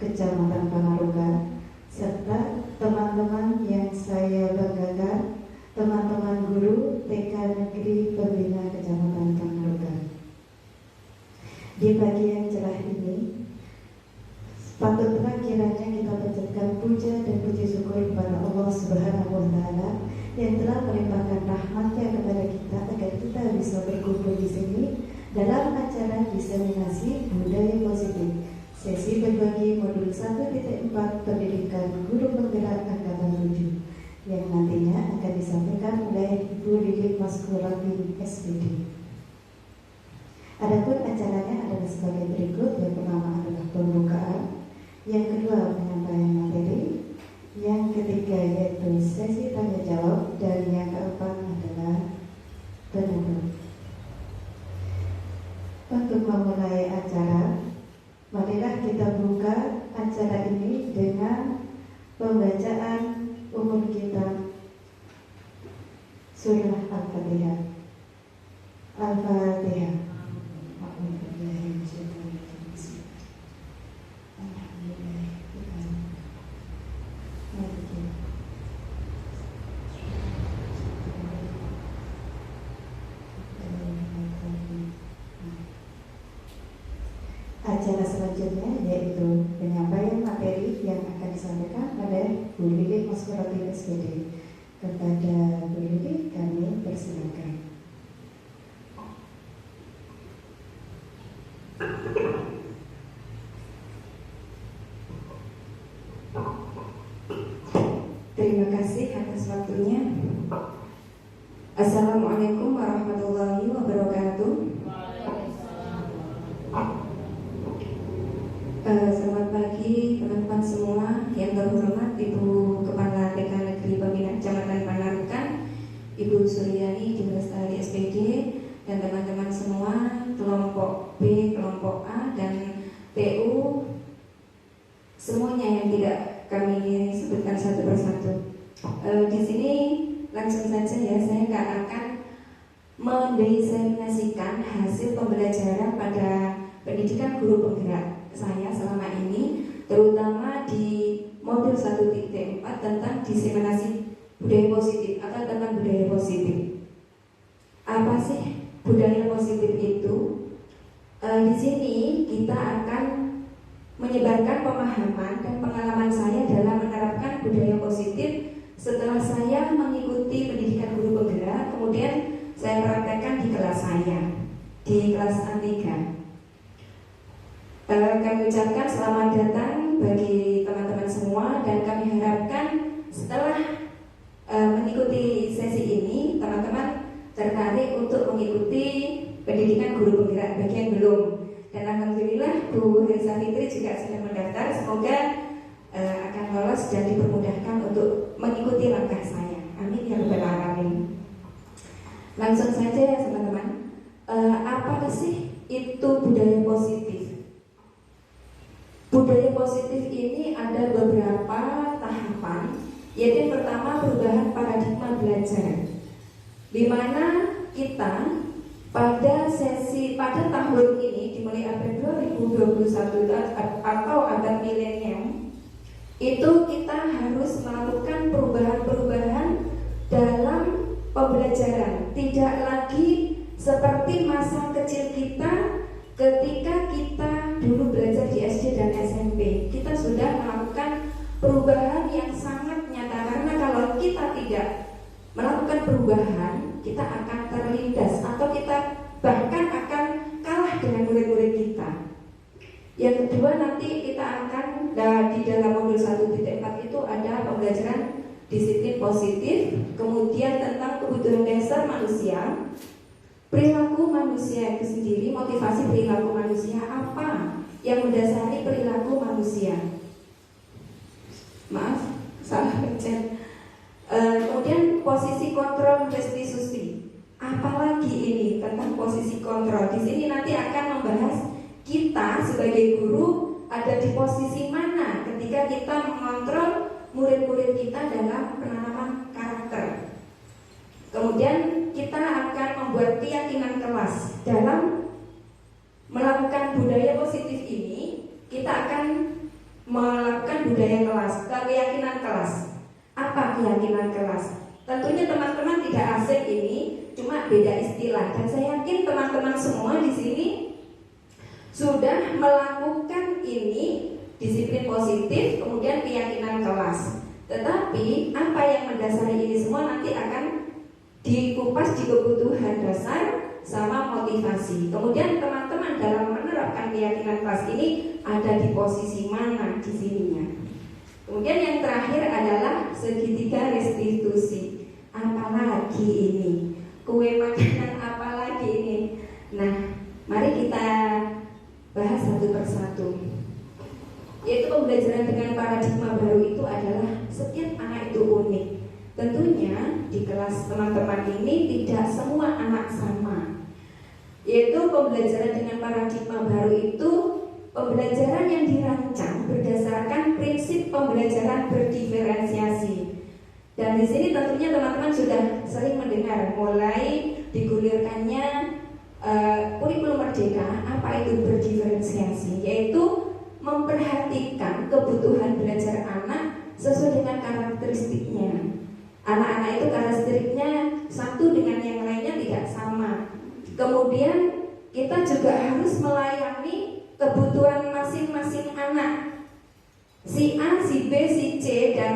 Kecamatan Pangarukan, serta teman-teman yang saya banggakan, teman-teman guru TK Negeri Pembina Kecamatan Pangarukan. Di pagi yang cerah ini, patutlah kiranya kita panjatkan puja dan puji syukur kepada Allah Subhanahu wa Ta'ala yang telah melimpahkan rahmatnya kepada kita agar kita bisa berkumpul di sini dalam acara diseminasi budaya positif sesi berbagi modul 1.4 pendidikan guru penggerak angkatan 7 yang nantinya akan disampaikan oleh Ibu Lilik Maskurati SPD. Adapun acaranya adalah sebagai berikut. Yang pertama adalah pembukaan, yang kedua penyampaian materi, yang ketiga yaitu sesi tanya jawab, dan yang keempat adalah penutup. Untuk memulai acara, marilah kita buka acara ini dengan pembacaan umum kita surah Al-Fatihah. Al-Fatihah. Acara selanjutnya yaitu penyampaian materi yang akan disampaikan oleh Bu Lilik Maskurati SPD. Kepada Bu Lilik kami persilakan. Terima kasih atas waktunya. Assalamualaikum warahmatullahi wabarakatuh. Selamat pagi teman-teman semua. Yang terhormat Ibu Kepala TK Negeri Pembina Kecamatan Pangarukan, Ibu Suryani di Lestari SPD, dan teman-teman semua kelompok B, kelompok A, dan PU, semuanya yang tidak kami sebutkan satu persatu. Di sini langsung saja ya, saya nggak akan mendiseminasikan hasil pembelajaran pada pendidikan guru penggerak saya selama ini, terutama di modul 1.4 tentang diseminasi budaya positif atau tentang budaya positif. Apa sih budaya positif itu? Di sini kita akan menyebarkan pemahaman dan pengalaman saya dalam menerapkan budaya positif setelah saya mengikuti pendidikan guru penggerak, kemudian saya praktekkan di kelas saya, di kelas A3. Kami ucapkan selamat datang bagi teman-teman semua, dan kami harapkan setelah mengikuti sesi ini teman-teman tertarik untuk mengikuti pendidikan guru penggerak bagi yang belum. Dan alhamdulillah Bu Hersa Fitri juga sudah mendaftar. Semoga akan lolos dan dipermudahkan untuk mengikuti langkah saya. Amin ya rabbal alamin. Langsung saja ya teman-teman. Apa sih itu budaya positif? Budaya positif ini ada beberapa tahapan, yaitu yang pertama perubahan paradigma belajar, di mana kita pada tahun ini dimulai April 2021 atau abad milenium, itu kita harus melakukan perubahan-perubahan dalam pembelajaran. Tidak lagi seperti masa kecil kita ketika kita dulu belajar di SD dan SMP. Kita sudah melakukan perubahan yang sangat nyata, karena kalau kita tidak melakukan perubahan, kita akan terlindas atau kita bahkan akan kalah dengan murid-murid kita. Yang kedua, nanti kita akan di dalam modul 1.4 itu ada pembelajaran disiplin positif, kemudian tentang kebutuhan dasar manusia, perilaku manusia itu sendiri, motivasi perilaku manusia, apa yang mendasari perilaku manusia. Maaf, salah pencet. Kemudian posisi kontrol restitusi. Apalagi ini tentang posisi kontrol. Di sini nanti akan membahas kita sebagai guru ada di posisi mana ketika kita mengontrol murid-murid kita dalam penanaman karakter. Kemudian kita akan membuat keyakinan kelas dalam melakukan budaya positif ini. Kita akan keyakinan budaya kelas, ke keyakinan kelas. Apa keyakinan kelas? Tentunya teman-teman tidak asing ini, cuma beda istilah. Dan saya yakin teman-teman semua di sini sudah melakukan ini, disiplin positif, kemudian keyakinan kelas. Tetapi apa yang mendasari ini semua nanti akan dikupas di kebutuhan dasar sama motivasi. Kemudian teman-teman dalam menerapkan keyakinan kelas ini ada di posisi mana di sininya. Kemudian yang terakhir adalah segitiga restitusi. Apalagi ini? Kue makanan apalagi ini? Nah, mari kita bahas satu persatu. Yaitu pembelajaran dengan paradigma baru itu adalah setiap anak itu unik. Tentunya di kelas teman-teman ini tidak semua anak sama. Yaitu pembelajaran dengan paradigma baru itu pembelajaran yang dirancang berdasarkan prinsip pembelajaran berdiferensiasi. Dan di sini tentunya teman-teman sudah sering mendengar mulai digulirkannya kurikulum merdeka. Apa itu berdiferensiasi? Yaitu memperhatikan kebutuhan belajar anak sesuai dengan karakteristiknya. Anak-anak itu karakteristiknya satu dengan yang lainnya tidak sama. Kemudian kita juga harus melayani kebutuhan masing-masing anak. Si A, si B, si C dan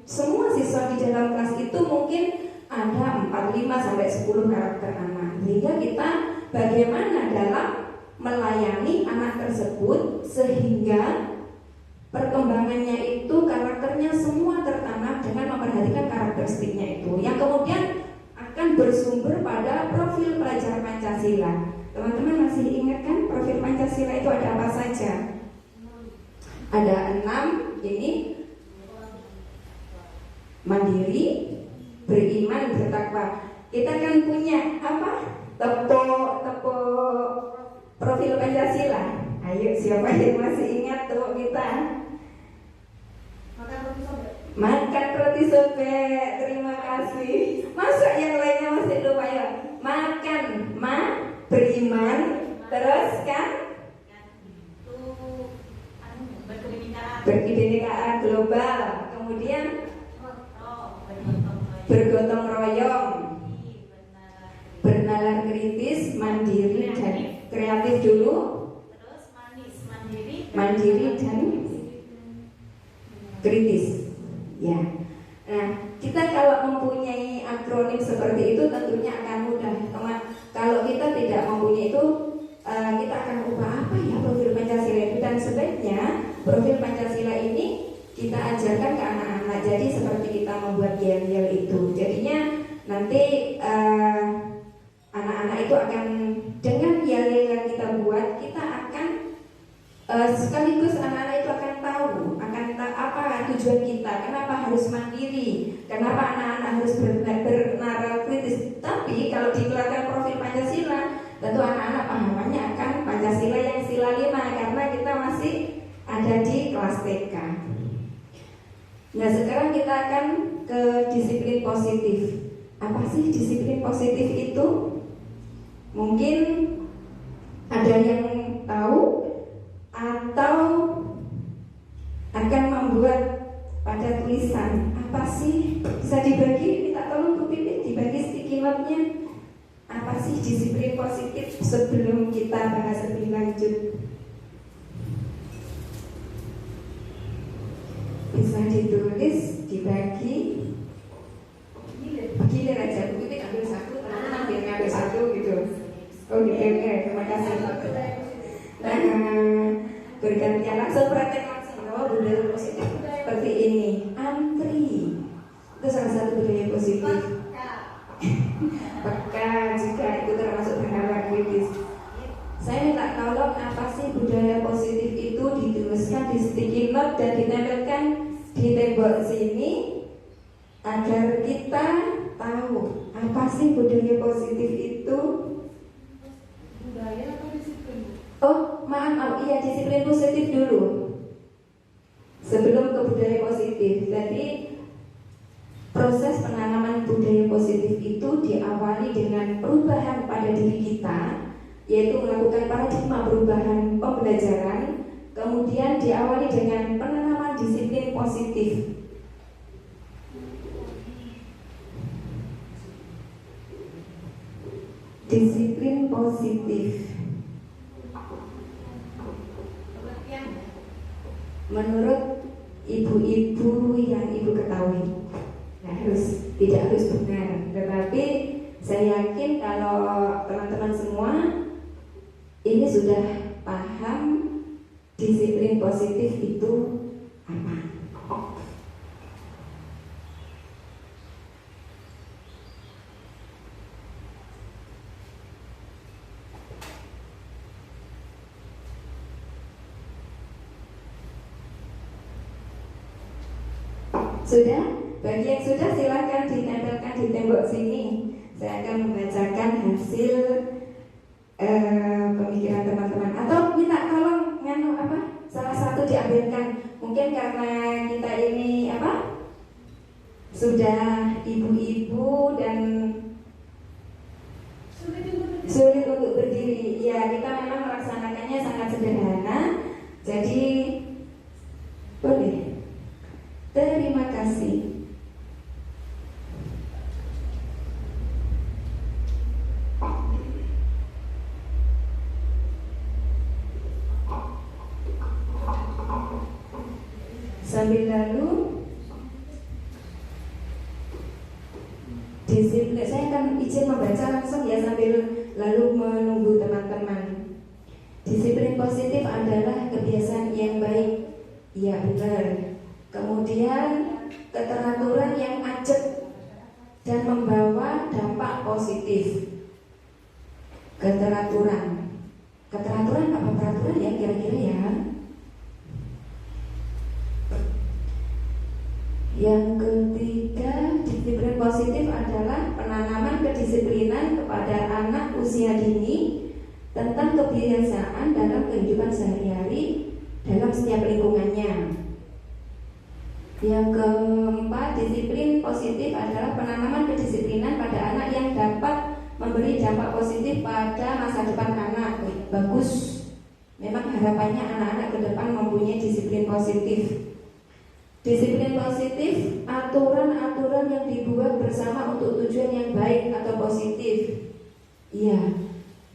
semua siswa di dalam kelas itu mungkin ada 4, 5 sampai 10 karakter anak. Sehingga kita bagaimana dalam melayani anak tersebut sehingga perkembangannya itu karakternya semua tertanam dengan memperhatikan karakteristiknya itu, yang kemudian akan bersumber pada profil pelajar Pancasila. Teman-teman masih ingat kan profil Pancasila itu ada apa saja? Ada 6 ini: mandiri, beriman, bertakwa. Kita kan punya apa? Tepo profil Pancasila. Ayo, siapa yang masih ingat tuh kita? Makan roti sobek. Terima kasih. Masa yang lainnya masih lupa ya? Makan, beriman, terus kan? Berkebinekaan global. Kemudian bergotong royong, bernalar kritis, mandiri dan kreatif dulu. Terus Mandiri dan kritis. Ya. Nah, kita kalau mempunyai akronim seperti itu tentunya akan mudah. Kalau kita tidak mempunyai itu, kita akan ubah apa ya profil Pancasila itu, dan sebaiknya profil Pancasila ini kita ajarkan ke anak-anak. Jadi seperti kita membuat yel-yel itu. Jadinya nanti anak-anak itu akan dengan yel-yel yang kita buat, kita akan sekaligus anak-anak itu akan tahu apa tujuan kita, kenapa harus mandiri, kenapa anak-anak harus bernalar kritis. Tapi kalau dikeluarkan profil Pancasila, tentu anak-anak pahamannya akan Pancasila yang sila 5, karena kita masih ada di kelas TK. Nah, sekarang kita akan ke disiplin positif. Apa sih disiplin positif itu? Mungkin ada yang tahu atau akan membuat pada tulisan. Apa sih? Bisa dibagi, minta tolong Bu Pipit dibagi sticky note-nya. Apa sih disiplin positif sebelum kita bahas lebih lanjut? Bisa ditulis, dibagi. Gilir aja, Bu Pipit ambil satu, teman-teman biar ngambil satu gitu. Oh gitu, terima kasih. Nah, bergantian langsung praktek langsung. Oh, budaya positif seperti ini. Antri itu salah satu budaya positif. Peka juga itu termasuk bernalar kritis. Saya minta tolong, apa sih budaya positif itu, dituliskan di sticky note dan ditempelkan di tembok sini agar kita tahu apa sih budaya positif itu. budaya atau disiplin? Oh, maaf, iya, disiplin positif dulu sebelum ke budaya positif. Jadi proses penanaman budaya positif itu diawali dengan perubahan pada diri kita, yaitu melakukan paradigma perubahan pembelajaran. Kemudian diawali dengan penanaman disiplin Disiplin positif. Menurut ibu-ibu yang ibu ketahui, tidak harus benar, tetapi saya yakin kalau teman-teman semua ini sudah paham disiplin positif itu apa. Sudah? Bagi yang sudah silakan ditempelkan di tembok sini. Saya akan membacakan hasil pemikiran teman-teman. Atau minta tolong salah satu diambilkan. Mungkin karena kita ini sudah ibu-ibu dan sulit untuk berdiri. Ya, kita memang melaksanakannya sangat sederhana. Jadi boleh. Terima kasih. Sambil lalu disiplin, saya akan izin membaca langsung ya sambil lalu menunggu teman-teman. Disiplin positif adalah kebiasaan yang baik. Ya benar. Kemudian keteraturan yang ajak dan membawa dampak positif. Keteraturan apa peraturan ya kira-kira ya? Yang ketiga, disiplin positif adalah penanaman kedisiplinan kepada anak usia dini tentang kebiasaan dalam kehidupan sehari-hari dalam setiap lingkungannya. Yang keempat, disiplin positif adalah penanaman kedisiplinan pada anak yang dapat memberi dampak positif pada masa depan anak. Bagus. Memang harapannya anak-anak ke depan mempunyai disiplin positif. Disiplin positif, aturan-aturan yang dibuat bersama untuk tujuan yang baik atau positif. Iya.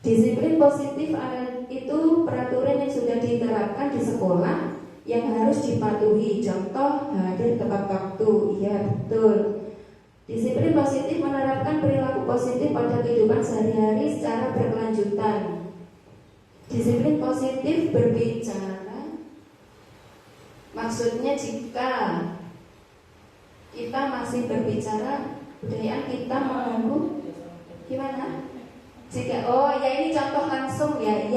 Disiplin positif itu peraturan yang sudah diterapkan di sekolah yang harus dipatuhi, contoh hadir tepat waktu. Iya betul. Disiplin positif menerapkan perilaku positif pada kehidupan sehari-hari secara berkelanjutan. Disiplin positif berbicara, maksudnya jika kita masih berbicara, budaya kita menunggu gimana? Jika ini contoh langsung ya,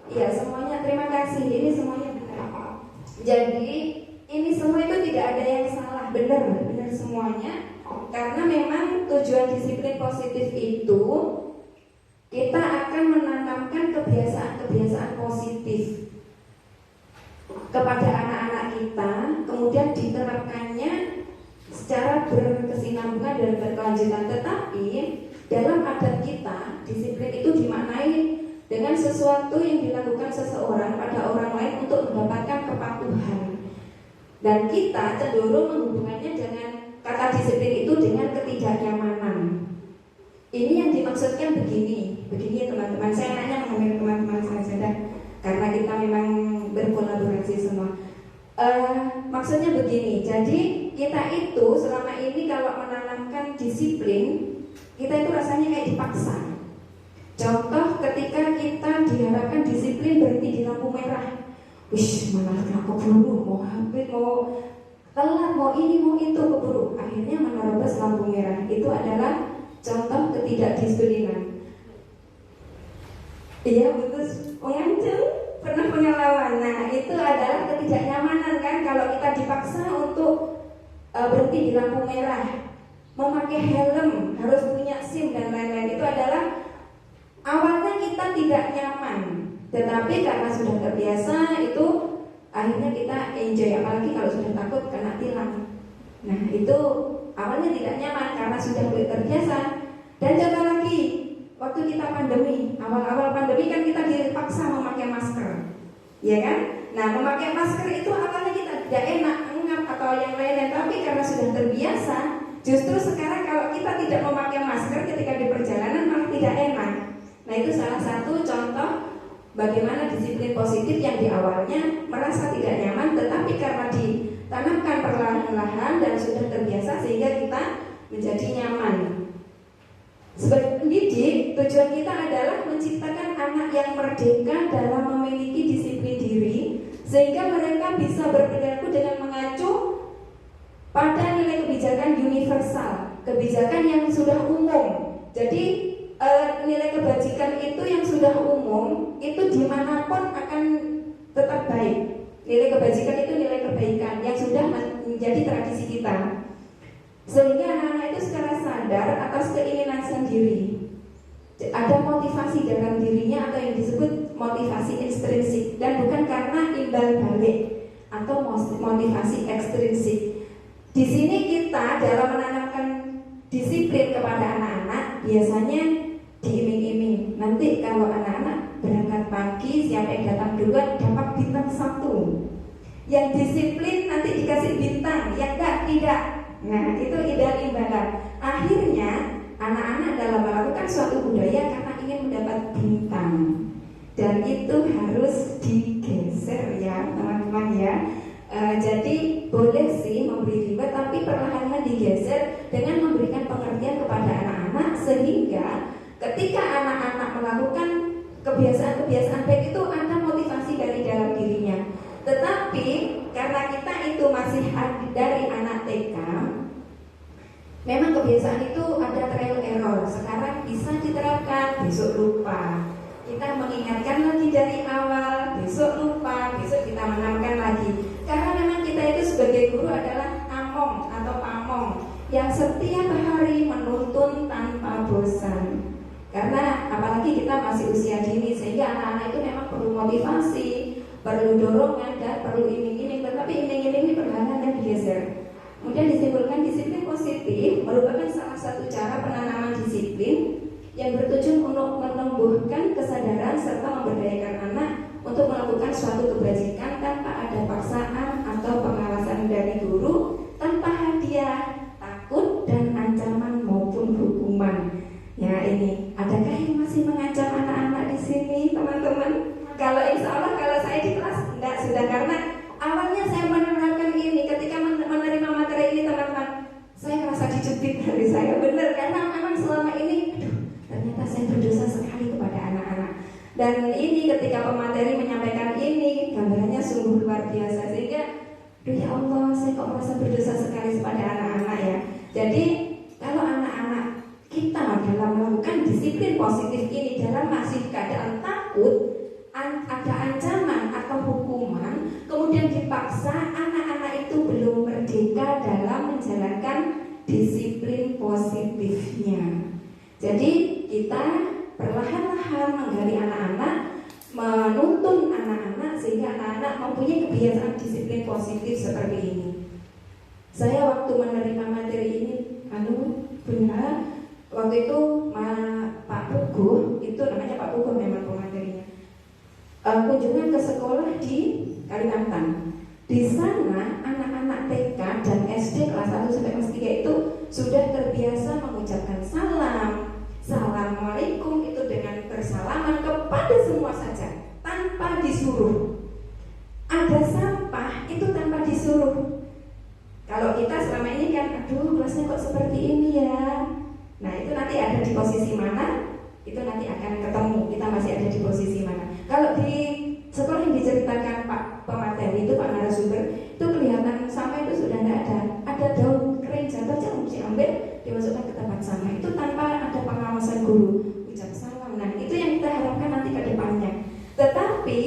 iya semuanya terima kasih. Ini semuanya benar. Jadi ini semua itu tidak ada yang salah, benar semuanya. Karena memang tujuan disiplin positif itu kita akan menanamkan kebiasaan-kebiasaan positif kepada anak-anak kita, kemudian diterapkannya secara berkesinambungan dan berkelanjutan. Tetapi dalam adat kita, disiplin itu dimaknai dengan sesuatu yang dilakukan seseorang pada orang lain untuk mendapatkan kepatuhan. Dan kita cenderung menghubungkannya dengan kata disiplin itu dengan ketidaknyamanan. Ini yang dimaksudkan begini ya teman-teman. Saya nanya mengenai teman-teman saja, karena kita memang berkolaborasi semua. Maksudnya begini. Jadi kita itu selama ini kalau menanamkan disiplin, kita itu rasanya kayak dipaksa. Contoh ketika kita diharapkan disiplin berhenti di lampu merah, malah aku keburu, mau hampir, mau telat, mau ini, mau itu, keburu. Akhirnya menerobos lampu merah. Itu adalah contoh ketidakdisiplinan. Iya betul, mengancam, pernah pengalaman. Nah itu adalah ketidaknyamanan kan. Kalau kita dipaksa untuk berhenti di lampu merah, memakai helm, harus punya SIM dan lain-lain, itu adalah awalnya kita tidak nyaman, tetapi karena sudah terbiasa itu akhirnya kita enjoy, apalagi kalau sudah takut kena tilang. Nah itu awalnya tidak nyaman karena sudah terbiasa. Dan contoh lagi, waktu kita pandemi, awal-awal pandemi kan kita dipaksa memakai masker, ya kan? Nah memakai masker itu awalnya kita tidak enak, engap atau yang lain-lain, tapi karena sudah terbiasa, justru sekarang kalau kita tidak memakai masker ketika di perjalanan malah tidak enak. Nah, itu salah satu contoh bagaimana disiplin positif yang di awalnya merasa tidak nyaman, tetapi karena ditanamkan perlahan-lahan dan sudah terbiasa sehingga kita menjadi nyaman. Sebagai pendidik, tujuan kita adalah menciptakan anak yang merdeka dalam memiliki disiplin diri, sehingga mereka bisa berperilaku dengan mengacu pada nilai kebijakan universal, kebijakan yang sudah umum. Jadi nilai kebajikan itu yang sudah umum, itu dimanapun akan tetap baik. Nilai kebajikan itu nilai kebaikan yang sudah menjadi tradisi kita, sehingga anak-anak itu secara sadar atas keinginan sendiri. Ada motivasi dalam dirinya atau yang disebut motivasi intrinsik, dan bukan karena imbal balik atau motivasi ekstrinsik. Di sini kita dalam menanamkan disiplin kepada anak-anak biasanya diiming-iming. Nanti kalau anak-anak berangkat pagi, siapa yang datang duluan dapat bintang 1. Yang disiplin nanti dikasih bintang, yang tidak. Nah, itu imbalan. Akhirnya anak-anak dalam melakukan suatu budaya karena ingin mendapat bintang, dan itu harus digeser ya teman-teman ya. Jadi boleh sih memberi reward, tapi perlahan-lahan digeser dengan memberikan pengertian kepada anak-anak, sehingga ketika anak-anak melakukan kebiasaan-kebiasaan baik itu ada motivasi dari dalam dirinya. Tetapi karena kita itu masih dari anak TK, memang kebiasaan itu ada trial error. Sekarang bisa diterapkan, besok lupa. Kita mengingatkan lagi dari awal, besok lupa, besok kita menanamkan lagi. Karena memang kita itu sebagai guru adalah among atau pamong yang setiap hari menuntun tanpa bosan. Karena apalagi kita masih usia dini, sehingga anak-anak itu memang perlu motivasi, perlu dorongan, dan perlu iming-iming. Tetapi iming-iming ini perlahan-lahan digeser. Kemudian disimpulkan disiplin positif merupakan salah satu cara penanaman disiplin yang bertujuan untuk menumbuhkan kesadaran serta memberdayakan anak untuk melakukan suatu kebajikan tanpa ada paksaan atau pengawasan dari guru, tanpa hadiah, takut, dan ancaman maupun hukuman. Ya, ini adakah yang masih mengancam anak-anak di sini, teman-teman? Kalau insya Allah kalau saya di kelas enggak, sudah, karena awalnya saya menerapkan ini. Ketika menerima materi ini teman-teman, saya merasa dicubit dari saya, benar, karena memang selama ini ternyata saya berdosa sekali kepada anak-anak. Dan ini ketika pemateri menyampaikan ini, gambarannya sungguh luar biasa, sehingga ya Allah, saya kok merasa berdosa sekali kepada anak-anak ya. Jadi kalau anak-anak kita dalam melakukan disiplin positif ini dalam masih keadaan takut, ada ancaman atau hukuman, kemudian dipaksa, anak-anak itu belum merdeka dalam menjalankan disiplin positifnya. Jadi kita perlahan-lahan menggali anak-anak, menuntun anak-anak sehingga anak-anak mempunyai kebiasaan disiplin positif seperti ini. Saya waktu menerima materi ini, benar, waktu itu Pak Puguh, itu namanya Pak Puguh memang pematerinya, kunjungan ke sekolah di Kalimantan. Di sana anak-anak TK dan SD kelas 1 sampai kelas 3 itu sudah terbiasa mengucapkan salam, Assalamualaikum, itu dengan bersalaman kepada semua saja tanpa disuruh. Ada sampah itu tanpa disuruh. Kalau kita selama ini kan, aduh kelasnya kok seperti ini ya. Nah itu nanti ada di posisi mana, itu nanti akan ketemu kita masih ada di posisi mana. Kalau di sekolah yang diceritakan Pak pemateri itu, Pak narasumber, itu kelihatan sampah itu sudah tidak ada. Ada daun kering jatuh, jangan diambil, dimasukkan ke tempat sampah. Itu tanpa ada pengawasan guru, ucap salam. Nah itu yang kita harapkan nanti ke depannya. Tetapi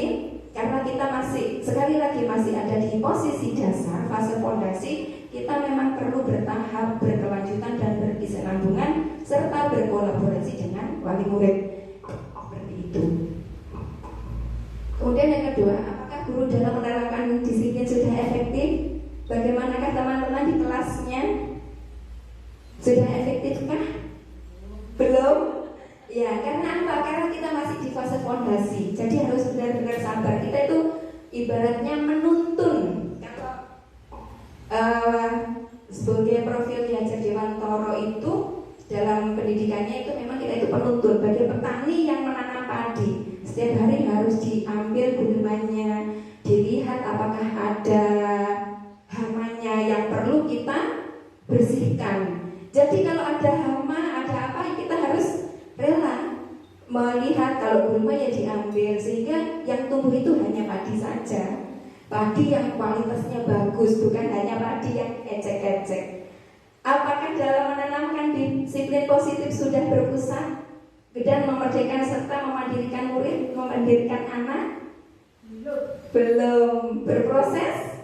karena kita masih, sekali lagi masih ada di posisi dasar, fase fondasi, kita memang perlu bertahap, berkelanjutan, dan berkesinambungan, serta berkolaborasi dengan wali murid. Seperti itu. Kemudian yang kedua, apakah guru dalam menerapkan disiplin sudah efektif? Bagaimanakah teman-teman di kelasnya? Sudah efektifkah? Belum? Ya, karena apa? Karena kita masih di fase fondasi. Jadi harus benar-benar sabar. Kita itu ibaratnya menuntun. Kalau sebagai profil Ki Hajar Dewantoro itu dalam pendidikannya itu memang kita itu penuntut bagi petani yang menanam padi. Setiap hari harus diambil gulmanya, dilihat apakah ada hamanya yang perlu kita bersihkan. Jadi kalau ada hama, ada apa, kita harus rela melihat kalau gulma ya diambil, sehingga yang tumbuh itu hanya padi saja. Padi yang kualitasnya bagus, bukan hanya padi yang ecek-ecek. Apakah dalam menanamkan disiplin positif sudah berpusat dan memerdekakan serta memandirikan murid, memandirikan anak? Belum. Berproses?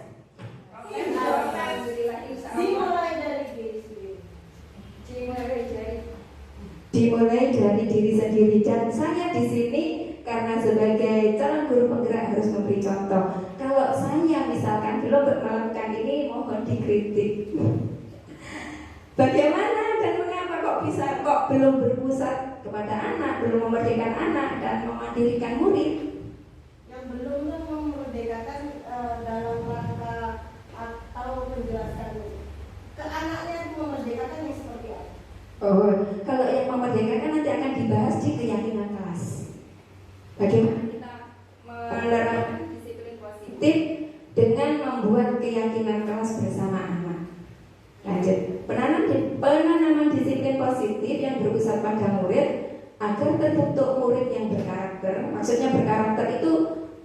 Dimulai dari diri sendiri, dan saya di sini karena sebagai calon guru penggerak harus memberi contoh. Kalau saya misalkan belum melakukan ini, mohon dikritik. Bagaimana dan mengapa kok belum berpusat kepada anak, belum memerdekakan anak dan memandirikan murid? Yang belum kan memerdekakan dalam rangka atau menjelaskan ke anaknya, memerdekakan yang seperti apa? Oh, kalau yang memerdekakan nanti akan dibahas di keyakinan kelas. Bagaimana kita menerapkan disiplin positif dengan membuat keyakinan kelas bersama anak. Lanjut, penanaman disiplin positif yang berpusat pada murid agar terbentuk murid yang berkarakter. Maksudnya berkarakter itu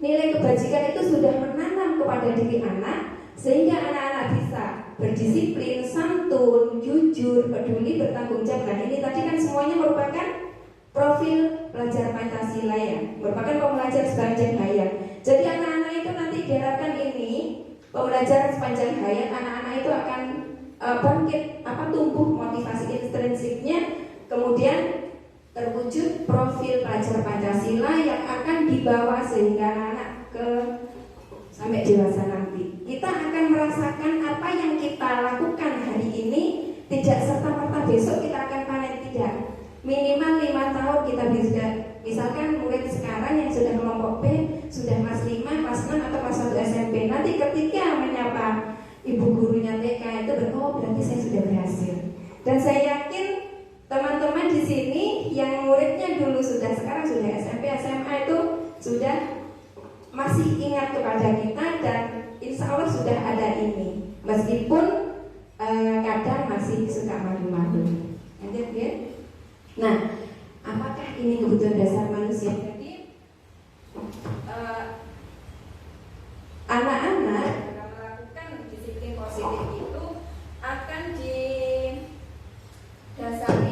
nilai kebajikan itu sudah menanam kepada diri anak, sehingga anak-anak bisa berdisiplin, santun, jujur, peduli, bertanggung jawab. Nah ini tadi kan semuanya merupakan profil pelajar Pancasila ya, merupakan pembelajar sepanjang hayat. Jadi anak-anak itu nanti diharapkan ini pembelajaran sepanjang hayat, anak-anak itu akan bangkit, tumbuh motivasi intrinsiknya, kemudian terwujud profil pelajar Pancasila yang akan dibawa sehingga anak ke sampai dewasa nanti. Kita akan merasakan apa yang kita lakukan hari ini, tidak serta-merta besok kita akan panen, tidak. Minimal 5 tahun kita bisa. Misalkan murid sekarang yang sudah kelompok B, sudah kelas 5, kelas 6 atau kelas 1 SMP, nanti ketika menyapa ibu gurunya TK itu berarti saya sudah berhasil. Dan saya yakin teman-teman di sini yang muridnya dulu sekarang sudah SMP, SMA itu sudah masih ingat kepada kita, dan insya Allah sudah ada ini, meskipun kadang masih suka malu-malu. Lanjut ya. Nah, apakah ini kebutuhan dasar manusia? Jadi anak-anak melakukan disiplin positif itu akan didasari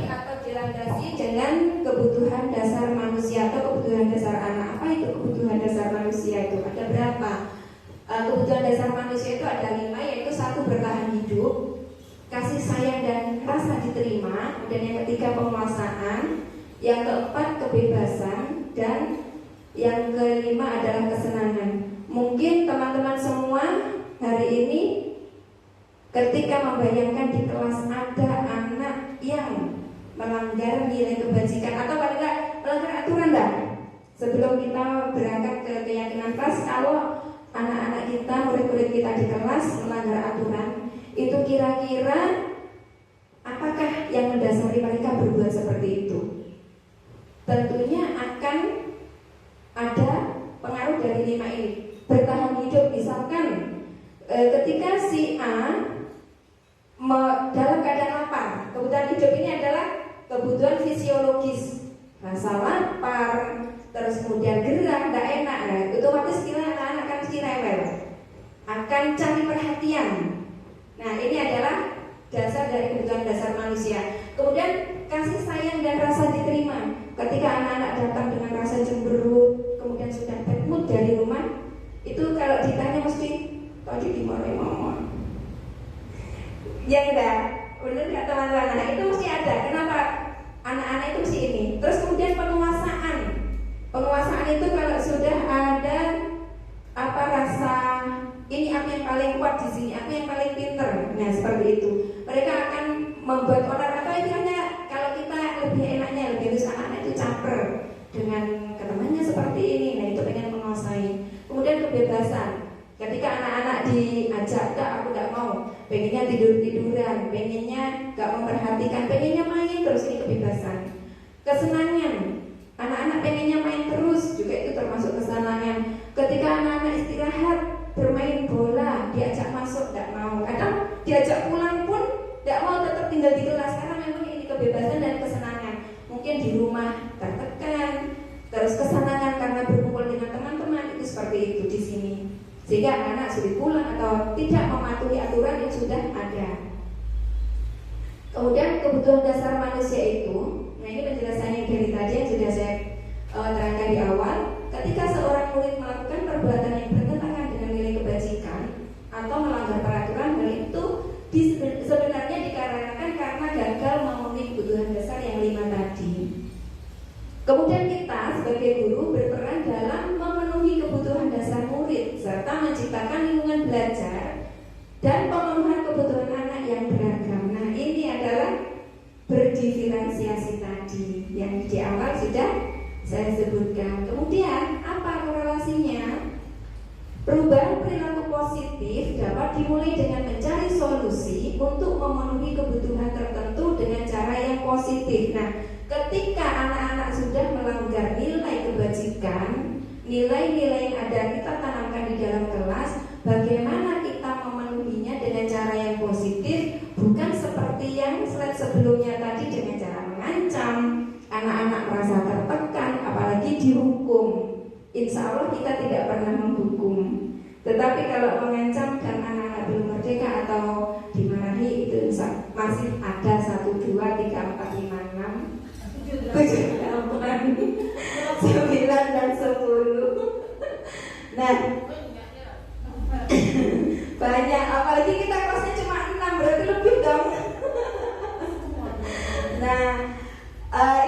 atau dilandasi dengan kebutuhan dasar manusia atau kebutuhan dasar anak. Apa itu kebutuhan dasar manusia itu? Ada berapa? Kebutuhan dasar manusia itu ada 5, yaitu 1 bertahan hidup, kasih sayang dan rasa diterima, dan yang ketiga penguasaan, yang keempat kebebasan, dan yang kelima adalah kesenangan. Mungkin teman-teman semua hari ini ketika membayangkan di kelas ada anak yang melanggar nilai kebajikan atau paling enggak melanggar aturan enggak? Sebelum kita berangkat ke keyakinan kelas, kalau anak-anak kita, murid-murid kita di kelas melanggar aturan, itu kira-kira apakah yang mendasari mereka berbuat seperti itu? Tentunya akan ada pengaruh dari 5 ini. Bertahan hidup, misalkan ketika si A dalam keadaan lapar, kebutuhan hidup ini adalah kebutuhan fisiologis, rasa lapar, terus kemudian gerah, nggak enak, nah otomatis kita anak-anak akan mesti rewel, akan cari perhatian. Nah ini adalah dasar dari kebutuhan dasar manusia. Kemudian kasih sayang dan rasa diterima. Ketika anak-anak datang dengan rasa cemberut, kemudian sudah bad mood dari rumah, itu kalau ditanya mesti tadi dimarahin mama. Ya enggak, benar nggak teman-teman? Nah itu mesti ada. Kenapa anak-anak itu mesti ini? Terus kemudian penguasaan. Penguasaan itu kalau sudah ada rasa ini aku yang paling kuat di sini, aku yang paling pinter. Nah seperti itu. Mereka akan membuat orang atau istilahnya kalau kita lebih enaknya lebih halus, anak-anak itu caper dengan temannya seperti ini. Nah itu pengen menguasai. Kemudian kebebasan. Ketika anak-anak diajak, aku nggak mau, pengennya tidur-tiduran, pengennya gak memperhatikan, pengennya main terus, ini kebebasan. Kesenangan, anak-anak pengennya main terus, juga itu termasuk kesenangan. Ketika anak-anak istirahat, bermain bola, diajak masuk gak mau, kadang diajak pulang pun gak mau, tetap tinggal di kelas, karena memang ini kebebasan dan kesenangan. Mungkin di rumah tertekan, terus kesenangan karena berkumpul dengan teman-teman, itu seperti itu di sini. Sehingga anak-anak sulit pulang atau tidak mematuhi aturan yang sudah ada. Kemudian kebutuhan dasar manusia itu, nah ini penjelasannya dari tadi yang sudah saya terangkan di awal. Ketika seorang murid melakukan perbuatan yang bertentangan dengan nilai kebajikan atau melanggar peraturan, hal itu sebenarnya dikarenakan karena gagal memenuhi kebutuhan dasar yang 5 tadi. Kemudian kita sebagai guru berperan dalam memenuhi kebutuhan dasar murid serta menciptakan lingkungan belajar dan pemenuhan kebutuhan anak yang beragam. Nah, ini adalah berdiferensiasi tadi yang di awal sudah saya sebutkan. Kemudian apa korelasinya? Perubahan perilaku positif dapat dimulai dengan mencari solusi untuk memenuhi kebutuhan tertentu dengan cara yang positif. Nah, ketika anak-anak sudah melanggar nilai kebajikan, nilai-nilai yang ada kita tanamkan di dalam kelas, bagaimana kita memenuhinya dengan cara yang positif, bukan seperti yang slide sebelumnya tadi dengan cara mengancam, anak-anak merasa tertekan, apalagi dihukum. Insya Allah kita tidak pernah menghukum. Tetapi kalau mengancam dan anak-anak belum merdeka atau dimarahi, itu masih ada 1, 2, 3, 4, 5, 6, 7, 8, 9 dan 10. Nah, banyak, apalagi kita kelasnya cuma 6, berarti lebih dong. Nah,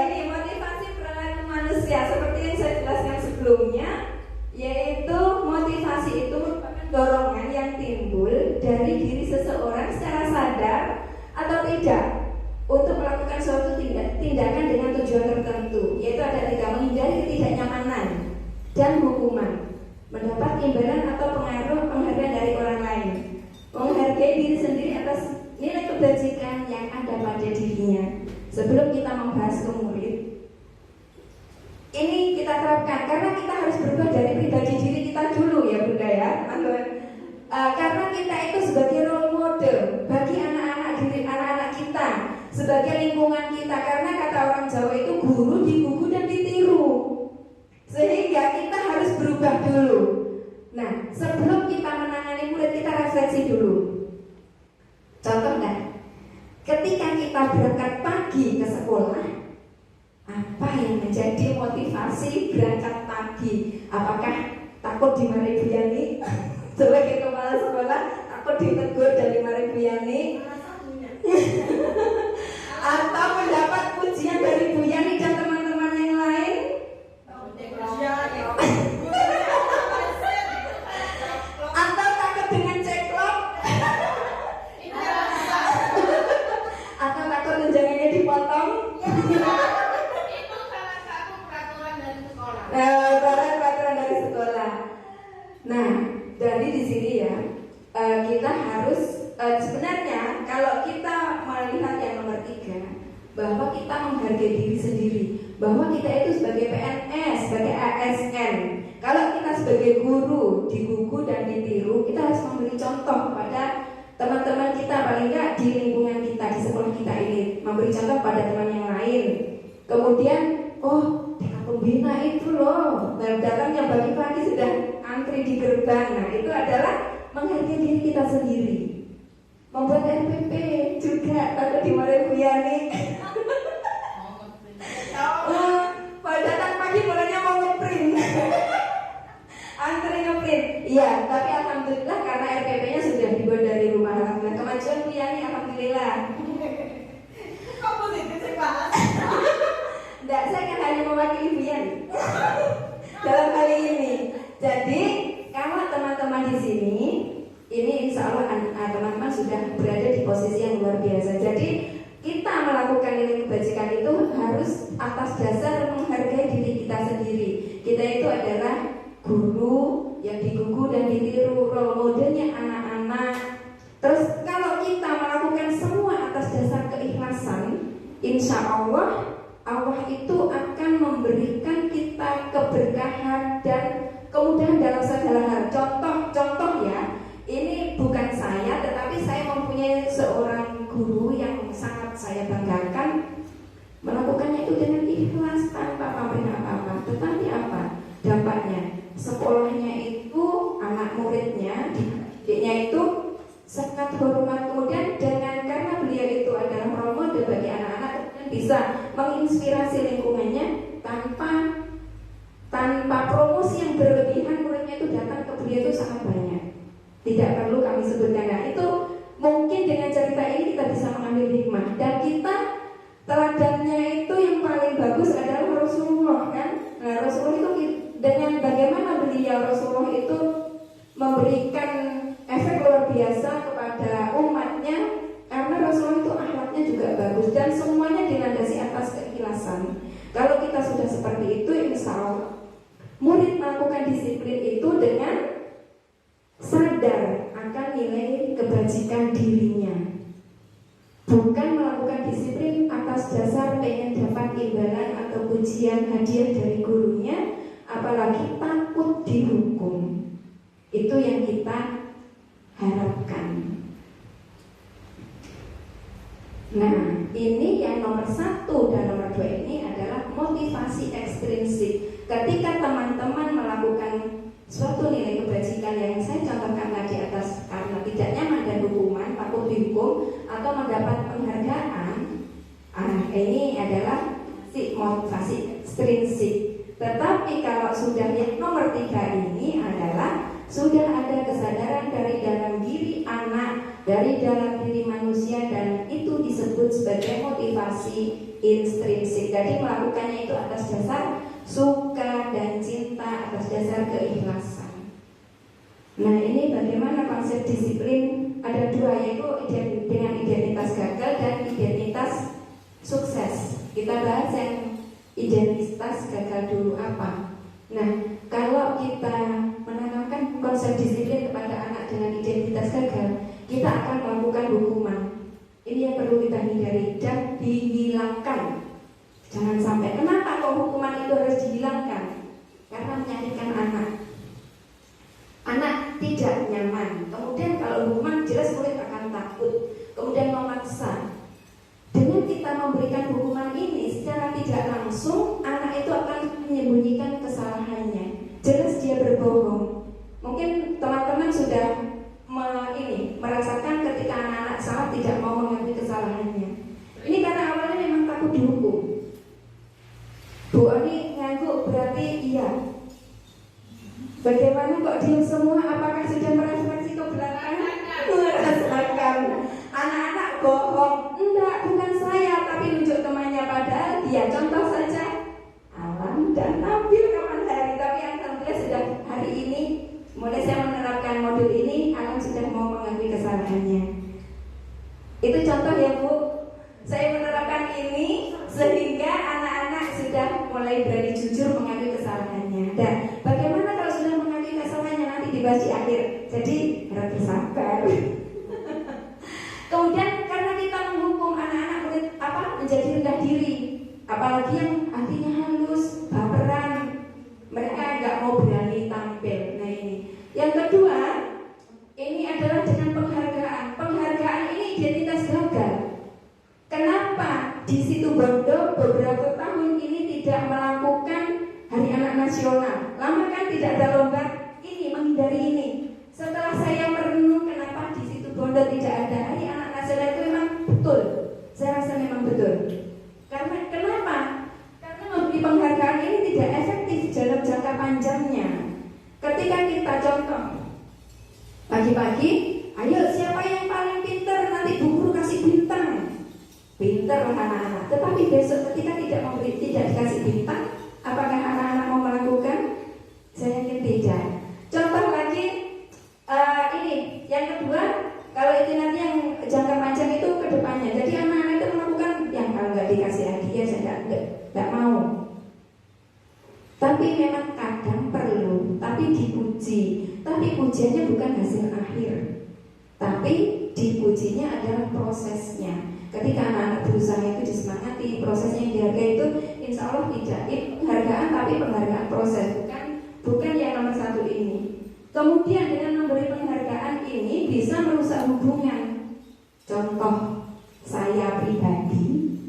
ini motivasi perilaku manusia seperti yang saya jelaskan sebelumnya, yaitu motivasi itu merupakan dorongan yang timbul dari diri seseorang secara sadar atau tidak untuk melakukan suatu tindakan dengan tujuan tertentu, yaitu ada 3: menghindari ketidaknyamanan dan hukuman, mendapat imbalan atau penghargaan dari orang lain, menghargai diri sendiri atas nilai kebajikan yang ada pada dirinya. Sebelum kita membahas ke murid, ini kita terapkan karena kita harus berubah dari pribadi diri kita dulu ya Bunda ya, teman-teman. Karena kita itu sebagai role model bagi anak-anak kita, sebagai lingkungan kita. Karena kata orang Jawa itu guru digugu dan ditiru, sehingga kita harus berubah dulu. Nah, sebelum kita menangani murid, kita refleksi dulu. Contoh ketika kita berangkat pagi ke sekolah, apa yang menjadi motivasi berangkat pagi? Apakah takut dimarahi Bu Yani sebagai kepala sekolah, takut ditegur dan dimarahi Bu Yani, atau mendapat pujian dari Bu Yani dan teman-teman yang lain? Atau takut dengan ceklok? Atau takut tunjangannya dipotong? Peraturan dari sekolah. Nah, jadi di sini ya kita harus sebenarnya kalau kita melihat yang nomor 3, bahwa kita menghargai diri sendiri, bahwa kita itu sebagai PNS, sebagai ASN. Kalau kita sebagai guru digugu dan ditiru, kita harus memberi contoh pada teman-teman kita, paling nggak di lingkungan kita, di sekolah kita ini, memberi contoh pada teman yang lain. Kemudian, pembina itu loh, datangnya pagi-pagi sudah antri di gerbang. Nah, itu adalah menghargai diri kita sendiri. Membuat RPP juga, takut dimarahi Bu Yani. Pada datang pagi mulanya mau ngeprint, antri ngeprint. Iya, tapi alhamdulillah karena RPP-nya sudah dibuat dari rumah. Alhamdulillah, kemajuan Bu Yani, alhamdulillah. Kok positif sih Pak? Enggak, saya kan hanya mewakili Bu Yani dalam kali ini. Jadi, kalau teman-teman di sini, ini insya Allah teman-teman sudah berada di posisi yang luar biasa. Jadi, kita melakukan nilai kebajikan itu harus atas dasar menghargai diri kita sendiri. Kita itu adalah guru yang digugu dan ditiru, role modelnya anak-anak. Terus hormat. Kemudian karena beliau itu adalah role model bagi anak-anak, bisa menginspirasi lingkungannya tanpa promosi yang berlebihan. Muridnya itu datang ke beliau itu sangat banyak, tidak perlu kami sebutkan. Nah, itu mungkin dengan cerita ini kita bisa mengambil hikmah. Dan kita teladannya itu yang paling bagus adalah Rasulullah kan. Nah, Rasulullah itu dengan bagaimana beliau Rasulullah itu memberikan efek luar biasa kepada umatnya, karena Rasulullah itu akhlaknya juga bagus dan semuanya dilandasi atas keikhlasan. Kalau kita sudah seperti itu, insya Allah murid melakukan disiplin itu dengan sadar akan nilai kebajikan dirinya, bukan melakukan disiplin atas dasar pengen dapat imbalan atau pujian hadiah dari gurunya, apalagi takut dihukum. Itu yang kita harapkan. Nah, ini yang nomor 1 dan nomor 2 ini adalah motivasi ekstrinsik. Ketika teman-teman melakukan suatu nilai kebajikan yang saya contohkan tadi atas karena tidak nyaman dan hukuman, takut dihukum atau mendapat penghargaan, ini adalah si motivasi ekstrinsik. Tetapi kalau sudah yang nomor 3 ini adalah sudah ada kesadaran dari dalam diri anak, dari dalam diri manusia, dan itu disebut sebagai motivasi intrinsik. Jadi melakukannya itu atas dasar suka dan cinta, atas dasar keikhlasan. Nah, ini bagaimana konsep disiplin? Ada 2, yaitu dengan identitas gagal dan identitas sukses. Kita bahas yang identitas gagal dulu apa. Nah, kalau kita menanamkan konsep disiplin kepada anak dengan identitas gagal, kita akan melakukan hukuman. Ini yang perlu kita hindari dan dihilangkan. Jangan sampai. Kenapa kok hukuman itu harus dihilangkan? Karena menyakitkan anak. Anak tidak nyaman. Kemudian kalau hukuman jelas murid akan takut, kemudian memaksa. Dengan kita memberikan hukuman ini secara tidak langsung, anak itu akan menyembunyikan kesalahannya. Jelas dia berbohong. Mungkin teman-teman sudah merasakan ketika anak-anak salah tidak mau mengakui kesalahannya. Ini karena awalnya memang takut dihukum. Bu Oni ngangguk berarti iya. Bagaimana kok diam semua? Apakah sudah merefleksi ke belakang? Merasakan. Anak-anak bohong. Enggak, bukan saya, tapi nunjuk temannya, padahal dia. Contoh saja Alam dan Nabil kapan hari. Tapi alhamdulillah sudah hari ini, mulai saya menerapkan modul ini, Alam sudah mau mengakui kesalahannya. Itu contoh ya Bu. Saya menerapkan ini sehingga anak-anak sudah mulai berani jujur mengakui kesalahannya. Dan bagaimana kalau sudah mengakui kesalahannya, nanti dibahas di akhir. Jadi harap bersabar. Kemudian karena kita menghukum anak-anak menjadi rendah diri, apalagi yang hatinya halus, baperan, mereka nggak mau berani tampil. Nah ini. Yang kedua, ini adalah dengan penghargaan. Penghargaan ini identitas gagal. Kenapa di Situbondo beberapa tahun ini tidak melakukan Hari Anak Nasional? Lama kan tidak ada lomba ini, menghindari ini. Setelah saya merenung kenapa di Situbondo tidak ada Hari Anak Nasional, itu memang betul. Saya rasa memang betul. Karena kenapa? Karena memberi penghargaan ini tidak efektif dalam jangka panjangnya. Ketika kita contoh pagi-pagi, ayo siapa yang paling pintar, nanti bu guru kasih bintang. Pintar anak-anak. Tetapi besok ketika tidak dikasih bintang, apakah anak-anak mau melakukan? Saya yakin tidak. Contoh lagi ini, yang kedua, kalau itu nanti yang jangka panjang itu ke depannya. Jadi anak-anak itu melakukan yang kalau nggak dikasih hadiah saya nggak mau. Tapi memang kadang perlu, tapi dipuji. Tapi pujiannya bukan hasil akhir, tapi dipujinya adalah prosesnya. Ketika anak-anak berusaha itu disemangati, prosesnya yang dihargai itu insya Allah tidak penghargaan, tapi penghargaan proses, bukan yang nomor 1 ini. Kemudian dengan memberi penghargaan ini bisa merusak hubungan. Contoh saya pribadi,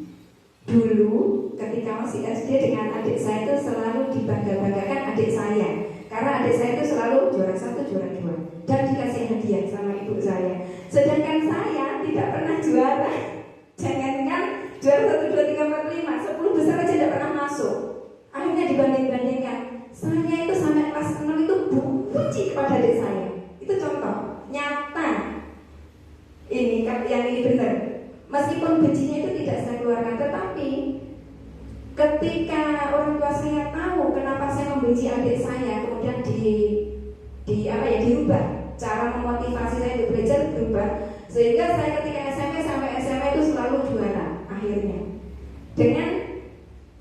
dulu ketika masih SD dengan adik saya itu selalu dibangga-banggakan adik saya. Karena adik saya itu selalu juara 1, juara 2 dan dikasih hadiah sama ibu saya. Sedangkan saya tidak pernah juara. Jangankan juara 1, 2, 3, 4, 5, 10 besar aja tidak pernah masuk. Akhirnya dibanding-bandingkan. Saya itu sampai kelas 6 itu benci kepada adik saya. Itu contoh nyata. Ini yang ini benar. Meskipun bencinya itu tidak saya keluarkan, tetapi ketika orang tua saya tahu kenapa saya membenci adik saya, kemudian dirubah cara memotivasi saya untuk belajar, berubah, sehingga saya ketika SMP sampai SMA itu selalu juara akhirnya, dengan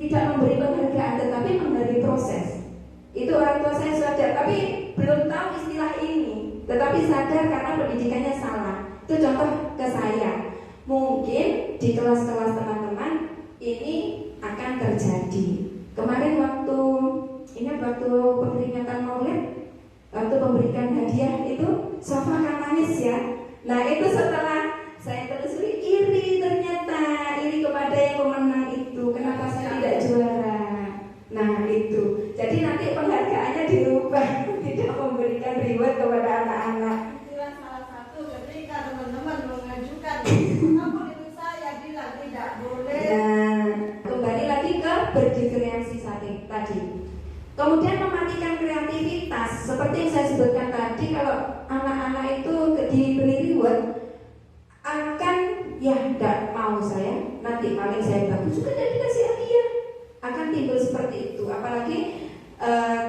tidak memberi penghargaan tetapi memberi proses. Itu orang tua saya sadar, tapi belum tahu istilah ini, tetapi sadar karena pendidikannya salah. Itu contoh ke saya. Mungkin di kelas-kelas teman-teman ini akan terjadi. Kemarin waktu peringatan Maulid, waktu memberikan hadiah itu Sofa kan nangis ya. Nah itu setelah saya telusuri, iri ternyata, iri kepada yang pemenang itu. Kenapa saya tidak juara? Nah itu. Jadi nanti penghargaannya dirubah, tidak memberikan reward kepada anak-anak. Itulah salah satu ketika teman-teman mengajukan namun itu saya bilang tidak boleh. Nah, kembali lagi ke berdifferensi tadi. Kemudian mematikan kreativitas. Seperti yang saya sebutkan tadi, kalau anak-anak itu diberi reward akan tidak mau saya, nanti paling saya bagus juga jadi dikasih hadiah. Akan timbul seperti itu. Apalagi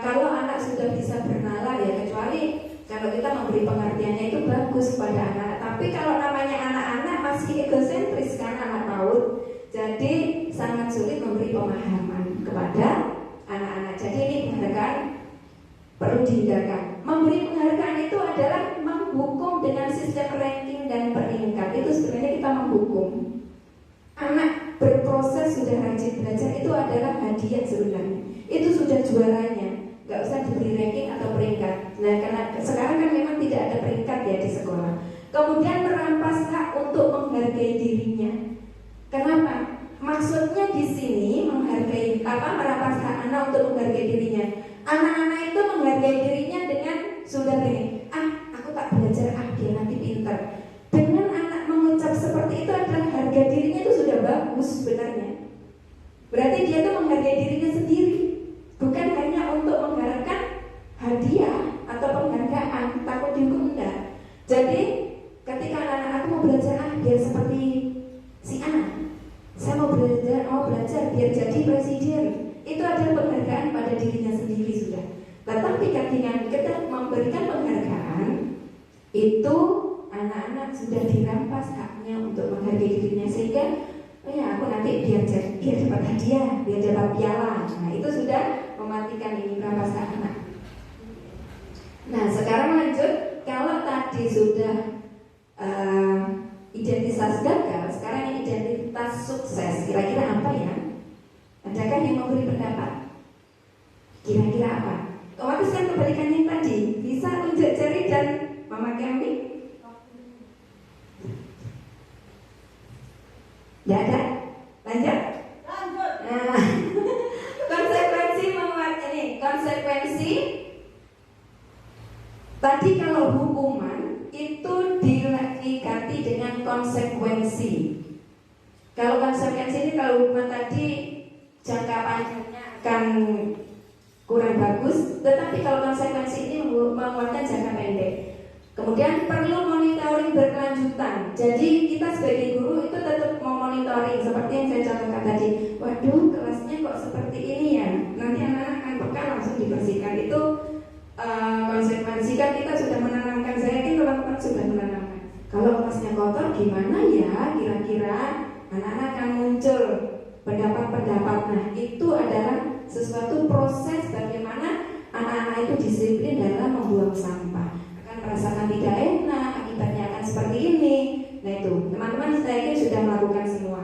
kalau anak sudah bisa bernalar ya, kecuali kalau kita memberi pengertiannya itu bagus kepada anak. Tapi kalau namanya anak-anak masih egosentris kan, anak PAUD, jadi sangat sulit memberi pemahaman kepada anak-anak. Jadi ini penghargaan perlu dihindarkan. Memberi penghargaan itu adalah menghukum dengan sistem ranking dan peringkat. Itu sebenarnya kita menghukum. Anak berproses sudah rajin belajar itu adalah hadiah sebenarnya. Itu sudah juaranya. Gak usah diberi ranking atau peringkat. Nah karena sekarang kan memang tidak ada peringkat ya di sekolah. Kemudian merampas hak untuk menghargai dirinya. Kenapa? Maksudnya di sini merampas hak anak untuk menghargai dirinya. Anak-anak itu menghargai dirinya dengan sudah gini, aku tak belajar, dia nanti pintar. Dengan anak mengucap seperti itu adalah harga dirinya itu sudah bagus sebenarnya. Berarti dia tuh menghargai dirinya sendiri, bukan hanya untuk mengharapkan hadiah atau penghargaan, takut dihukum enggak. Jadi ketika anak-anak aku mau belajar biar seperti si A, saya mau belajar biar jadi presiden, itu adalah penghargaan pada dirinya sendiri sudah. Tetapi ketika kita memberikan penghargaan, itu anak-anak sudah dirampas haknya untuk menghargai dirinya, sehingga aku nanti biar dapat hadiah, biar dapat piala. Nah itu sudah mematikan ini, merampas hak anak. Nah sekarang lanjut, kalau tadi sudah identitas gagal, sekarang yang identitas sukses. Kira-kira apa ya? Adakah yang memberi pendapat? Kira-kira apa? Otomatis kan kebalikannya yang tadi. Bisa tunjuk jari dan Mama Kemi? Tidak ada? Lanjut? Lanjut. Nah, konsekuensi tadi kalau hukuman itu diganti dengan konsekuensi. Kalau konsekuensi ini, kalau hukuman tadi jangka panjangnya akan kurang bagus, tetapi kalau konsekuensi ini menguatkan jangka pendek. Kemudian perlu monitoring berkelanjutan. Jadi kita sebagai guru itu tetap memonitoring, seperti yang saya contohkan tadi. Waduh, kelasnya kok seperti ini ya, nanti anak-anak akan peka langsung dibersihkan. Itu konsekuensi kan kita sudah menanamkan. Saya yakin teman-teman sudah menanamkan. Kalau kelasnya kotor gimana ya, kira-kira anak-anak akan muncul pendapat-pendapat. Nah itu adalah sesuatu proses bagaimana anak-anak itu disiplin dalam membuang sampah. Akan merasakan tidak enak, akibatnya akan seperti ini. Nah itu teman-teman saya yakin sudah melakukan semua.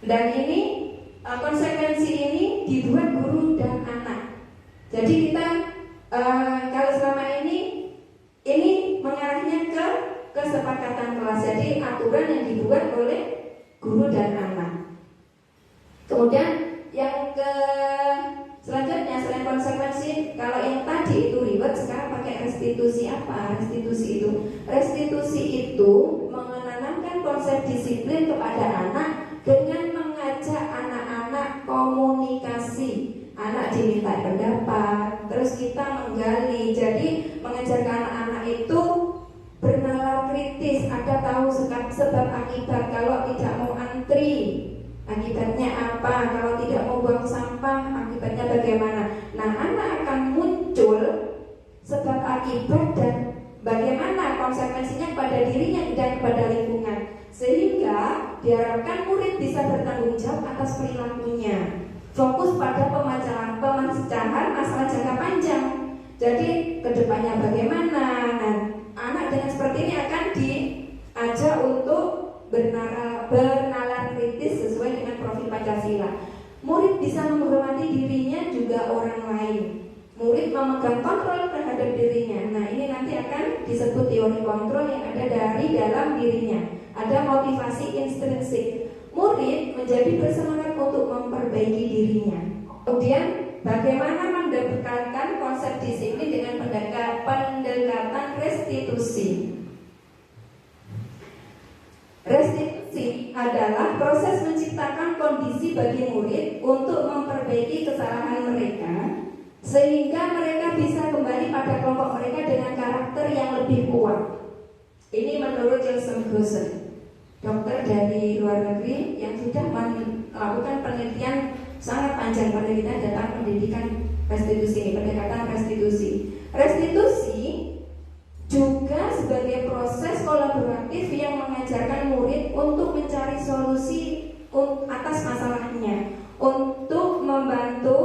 Dan ini konsekuensi ini dibuat guru dan anak. Jadi kita kalau selama ini mengarahnya ke kesepakatan kelas. Jadi aturan yang dibuat oleh guru dan anak. Kemudian yang ke selanjutnya, selain konsekuensi, kalau yang tadi itu reward, sekarang pakai restitusi apa? Restitusi itu menanamkan konsep disiplin kepada anak dengan mengajak anak-anak komunikasi. Anak diminta pendapat, terus kita menggali. Jadi mengajarkan anak-anak itu bernalar kritis, ada tahu sebab akibat. Kalau tidak mau antri, akibatnya apa? Kalau tidak mau buang sampah, akibatnya bagaimana? Nah, anak akan muncul sebab akibat dan bagaimana konsekuensinya pada dirinya dan pada lingkungan, sehingga diharapkan murid bisa bertanggung jawab atas perilakunya. Fokus pada pemecahan masalah jangka panjang. Jadi kedepannya bagaimana? Nah, anak dengan seperti ini akan diajak untuk bernalar kritis sesuai dengan profil Pancasila. Murid bisa menghormati dirinya juga orang lain. Murid memegang kontrol terhadap dirinya. Nah, ini nanti akan disebut teori kontrol yang ada dari dalam dirinya. Ada motivasi intrinsik. Murid menjadi bersemangat untuk memperbaiki dirinya. Kemudian bagaimana mendekatkan konsep disiplin dengan pendekatan restitusi. Restitusi adalah proses menciptakan kondisi bagi murid untuk memperbaiki kesalahan mereka, sehingga mereka bisa kembali pada kelompok mereka dengan karakter yang lebih kuat. Ini menurut Joseph Gossen, dokter dari luar negeri yang sudah melakukan penelitian sangat panjang, penelitian tentang pendidikan restitusi ini, pendekatan restitusi. Restitusi juga sebagai proses kolaboratif yang mengajarkan murid untuk mencari solusi atas masalahnya, untuk membantu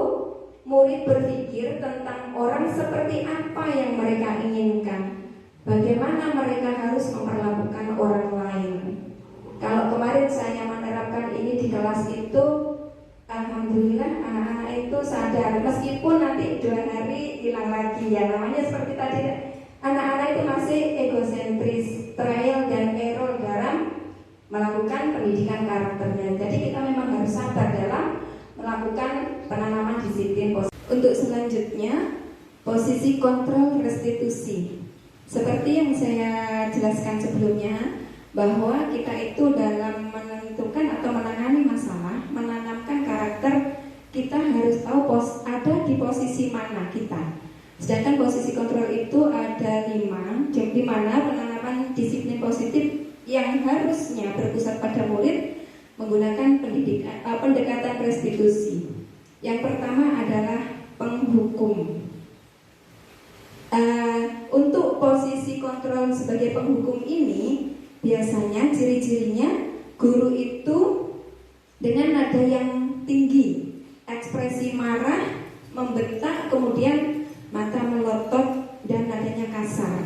murid berpikir tentang orang seperti apa yang mereka inginkan, bagaimana mereka harus memperlakukan orang lain. Kalau kemarin saya menerapkan ini di kelas itu, alhamdulillah anak-anak itu sadar, meskipun nanti 2 hari hilang lagi ya, namanya seperti tadi, anak-anak itu masih egosentris, trial dan error dalam melakukan pendidikan karakternya. Jadi kita memang harus sabar dalam melakukan penanaman disiplin. Untuk selanjutnya, posisi kontrol restitusi. Seperti yang saya jelaskan sebelumnya, bahwa kita itu dalam menentukan atau menangani masalah, menanamkan karakter, kita harus tahu ada di posisi mana kita. Sedangkan posisi kontrol itu ada 5, di mana penanaman disiplin positif yang harusnya berpusat pada murid menggunakan pendekatan restitusi. Yang pertama adalah penghukum. Untuk posisi kontrol sebagai penghukum ini, biasanya ciri-cirinya guru itu dengan nada yang tinggi, ekspresi marah, membentak, kemudian mata melotot dan nadanya kasar.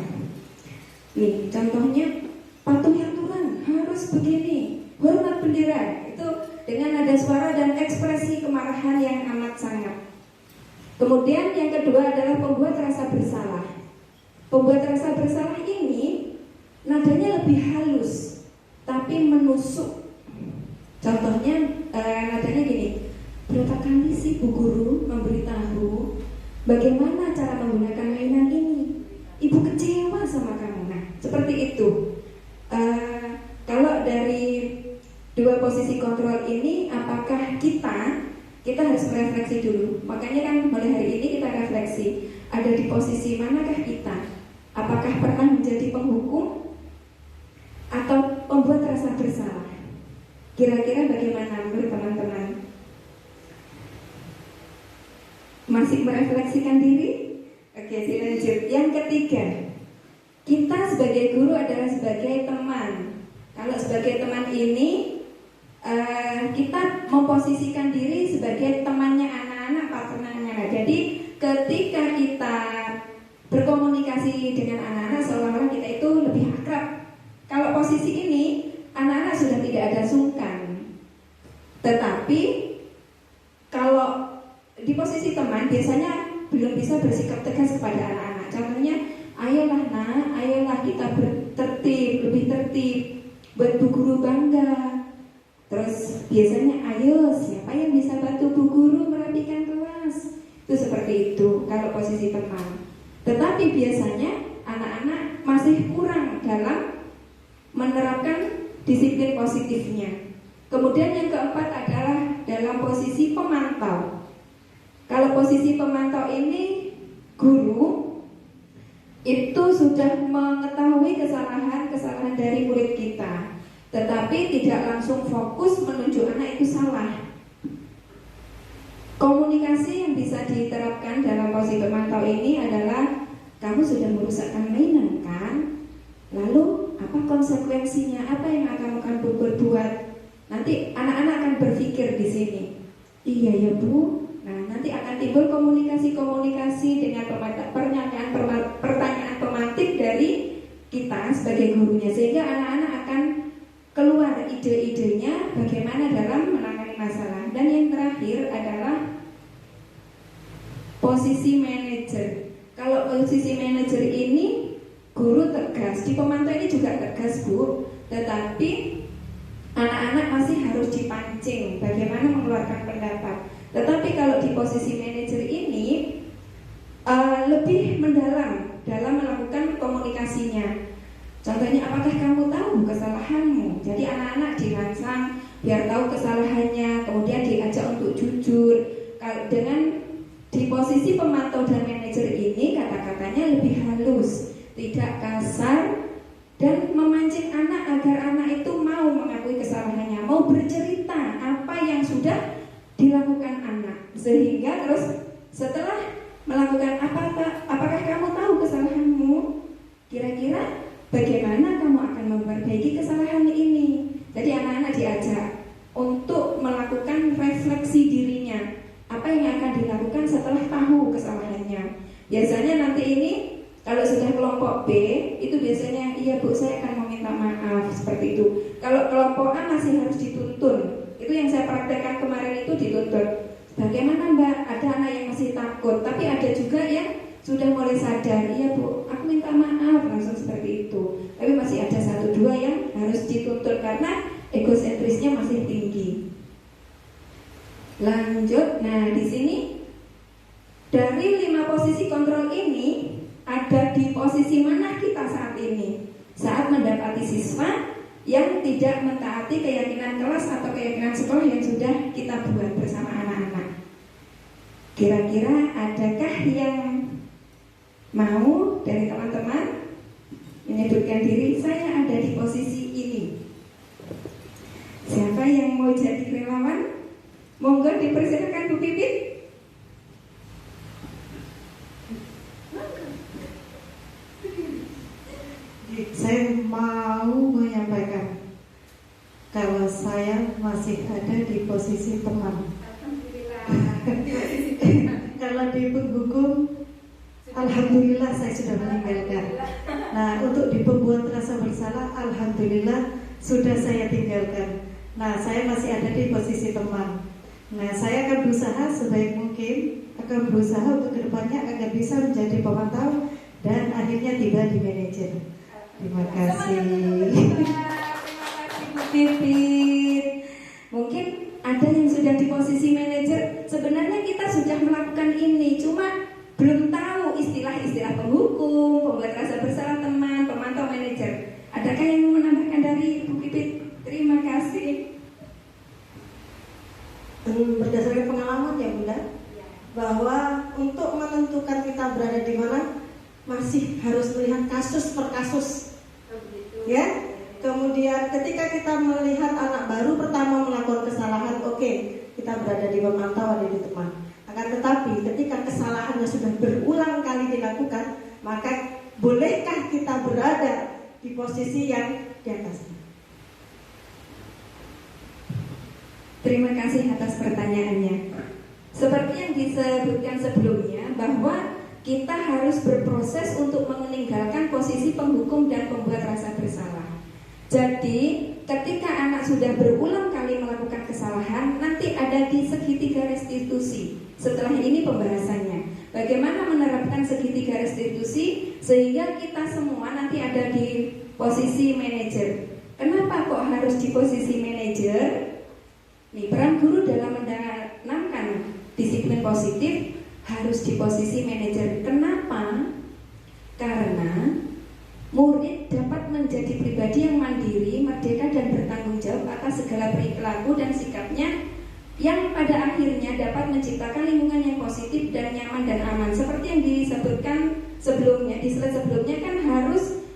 Nih, contohnya patuhi aturan, harus begini, hormat bendera. Itu dengan nada suara dan ekspresi kemarahan yang amat sangat. Kemudian yang kedua adalah pembuat rasa bersalah. Pembuat rasa bersalah ini nadanya lebih halus, tapi menusuk. Contohnya nadanya gini, berapa kali sih Bu Guru memberitahu bagaimana cara menggunakan mainan ini? Ibu kecewa sama kamu. Nah, seperti itu. Kalau dari 2 posisi kontrol ini, apakah kita harus merefleksi dulu. Makanya kan mulai hari ini kita refleksi, ada di posisi manakah kita? Apakah pernah menjadi penghukum atau pembuat rasa bersalah? Kira-kira bagaimana menurut teman-teman? Masih merefleksikan diri? Oke, dilanjut. Yang ketiga, kita sebagai guru adalah sebagai teman. Kalau sebagai teman ini, kita memposisikan diri sebagai temannya anak-anak, partnernya. Jadi ketika kita berkomunikasi dengan anak-anak, seolah-olah kita itu lebih akrab. Kalau posisi ini, anak-anak sudah tidak ada sungkan. Tetapi kalau di posisi teman, biasanya belum bisa bersikap tegas kepada anak-anak. Contohnya, ayolah nak, ayolah kita bertertib, lebih tertib, buat Bu Guru bangga. Terus biasanya, ayo siapa yang bisa bantu Bu Guru merapikan kelas? Itu seperti itu kalau posisi teman. Tetapi biasanya anak-anak masih kurang dalam menerapkan disiplin positifnya. Kemudian yang keempat adalah dalam posisi pemantau. Kalau posisi pemantau ini, guru itu sudah mengetahui kesalahan-kesalahan dari murid kita, tetapi tidak langsung fokus menunjuk anak itu salah. Komunikasi yang bisa diterapkan dalam posisi pemantau ini adalah, kamu sudah merusakkan mainan kan? Lalu apa konsekuensinya? Apa yang akan kamu berbuat? Nanti anak-anak akan berpikir di sini. Iya ya Bu. Nah, nanti akan timbul komunikasi dengan pertanyaan pemantik dari kita sebagai gurunya, sehingga anak-anak akan keluar ide-idenya bagaimana dalam menangani masalah. Dan yang terakhir adalah posisi manajer. Kalau posisi manajer ini, guru tegas, di pemantau ini juga tegas Bu, tetapi anak-anak masih harus dipancing bagaimana mengeluarkan pendapat. Tetapi kalau di posisi manajer ini lebih mendalam dalam melakukan komunikasinya. Contohnya, apakah kamu tahu kesalahanmu? Jadi anak-anak dirangsang biar tahu kesalahannya, kemudian diajak untuk jujur. Dengan di posisi pemantau dan manajer ini, kata-katanya lebih halus, tidak kasar, dan memancing anak agar anak itu mau mengakui kesalahannya, mau bercerita apa yang sudah dilakukan anak. Sehingga terus setelah melakukan apakah kamu tahu kesalahanmu? Kira-kira bagaimana kamu akan memperbaiki kesalahan ini? Jadi anak-anak diajak untuk melakukan refleksi dirinya. Apa yang akan dilakukan setelah tahu kesalahannya? Biasanya nanti ini kalau sudah kelompok B, itu biasanya iya Bu, saya akan meminta maaf, seperti itu. Kalau kelompok A masih harus dituntun. Itu yang saya praktekkan kemarin, itu dituntun. Bagaimana Mbak? Ada anak yang masih takut, tapi ada juga yang sudah mulai sadar. Iya Bu, aku minta maaf, langsung seperti itu. Tapi masih ada 1-2 yang harus dituntun karena egosentrisnya masih tinggi. Lanjut, nah di sini dari 5 posisi kontrol ini, ada di posisi mana kita saat ini? Saat mendapati siswa yang tidak mentaati keyakinan kelas atau keyakinan sekolah yang sudah kita buat bersama anak-anak. Kira-kira adakah yang mau dari teman-teman menyebutkan diri, saya ada di posisi ini? Siapa yang mau jadi relawan? Monggo dipersilakan Bu Pipit. Saya mau menyampaikan kalau saya masih ada di posisi teman. Kalau di penghukum, alhamdulillah saya sudah meninggalkan. Nah, untuk di pembuat rasa bersalah, alhamdulillah sudah saya tinggalkan. Nah, saya masih ada di posisi teman. Nah, saya akan berusaha sebaik mungkin, akan berusaha untuk kedepannya agar bisa menjadi pemantau dan akhirnya tiba di manajer. Terima kasih. Terima kasih Bu Pipit. Mungkin ada yang sudah di posisi manajer. Sebenarnya kita sudah melakukan ini, cuma belum tahu istilah-istilah penghukum, pembuat rasa bersalah teman, pemantau manajer. Adakah yang mau menambahkan dari Bu Pipit? Terima kasih. Berdasarkan pengalaman ya Bunda, bahwa untuk menentukan kita berada di mana masih harus melihat kasus per kasus, ya. Kemudian ketika kita melihat anak baru pertama melakukan kesalahan, oke, kita berada di pemantau, ada di teman. Akan tetapi ketika kesalahannya sudah berulang kali dilakukan, maka bolehkah kita berada di posisi yang di atasnya? Terima kasih atas pertanyaannya. Seperti yang disebutkan sebelumnya, bahwa kita harus berproses untuk meninggalkan posisi penghukum dan pembuat rasa bersalah. Jadi, ketika anak sudah berulang kali melakukan kesalahan, nanti ada di segitiga restitusi. Setelah ini pembahasannya, bagaimana menerapkan segitiga restitusi sehingga kita semua nanti ada di posisi manajer. Kenapa kok harus di posisi manajer? Nih, peran guru dalam menanamkan disiplin positif harus di posisi manajer. Kenapa? Karena murid dapat menjadi pribadi yang mandiri, merdeka dan bertanggung jawab atas segala perilaku dan sikapnya, yang pada akhirnya dapat menciptakan lingkungan yang positif dan nyaman dan aman. Seperti yang disebutkan sebelumnya, di slide sebelumnya kan harus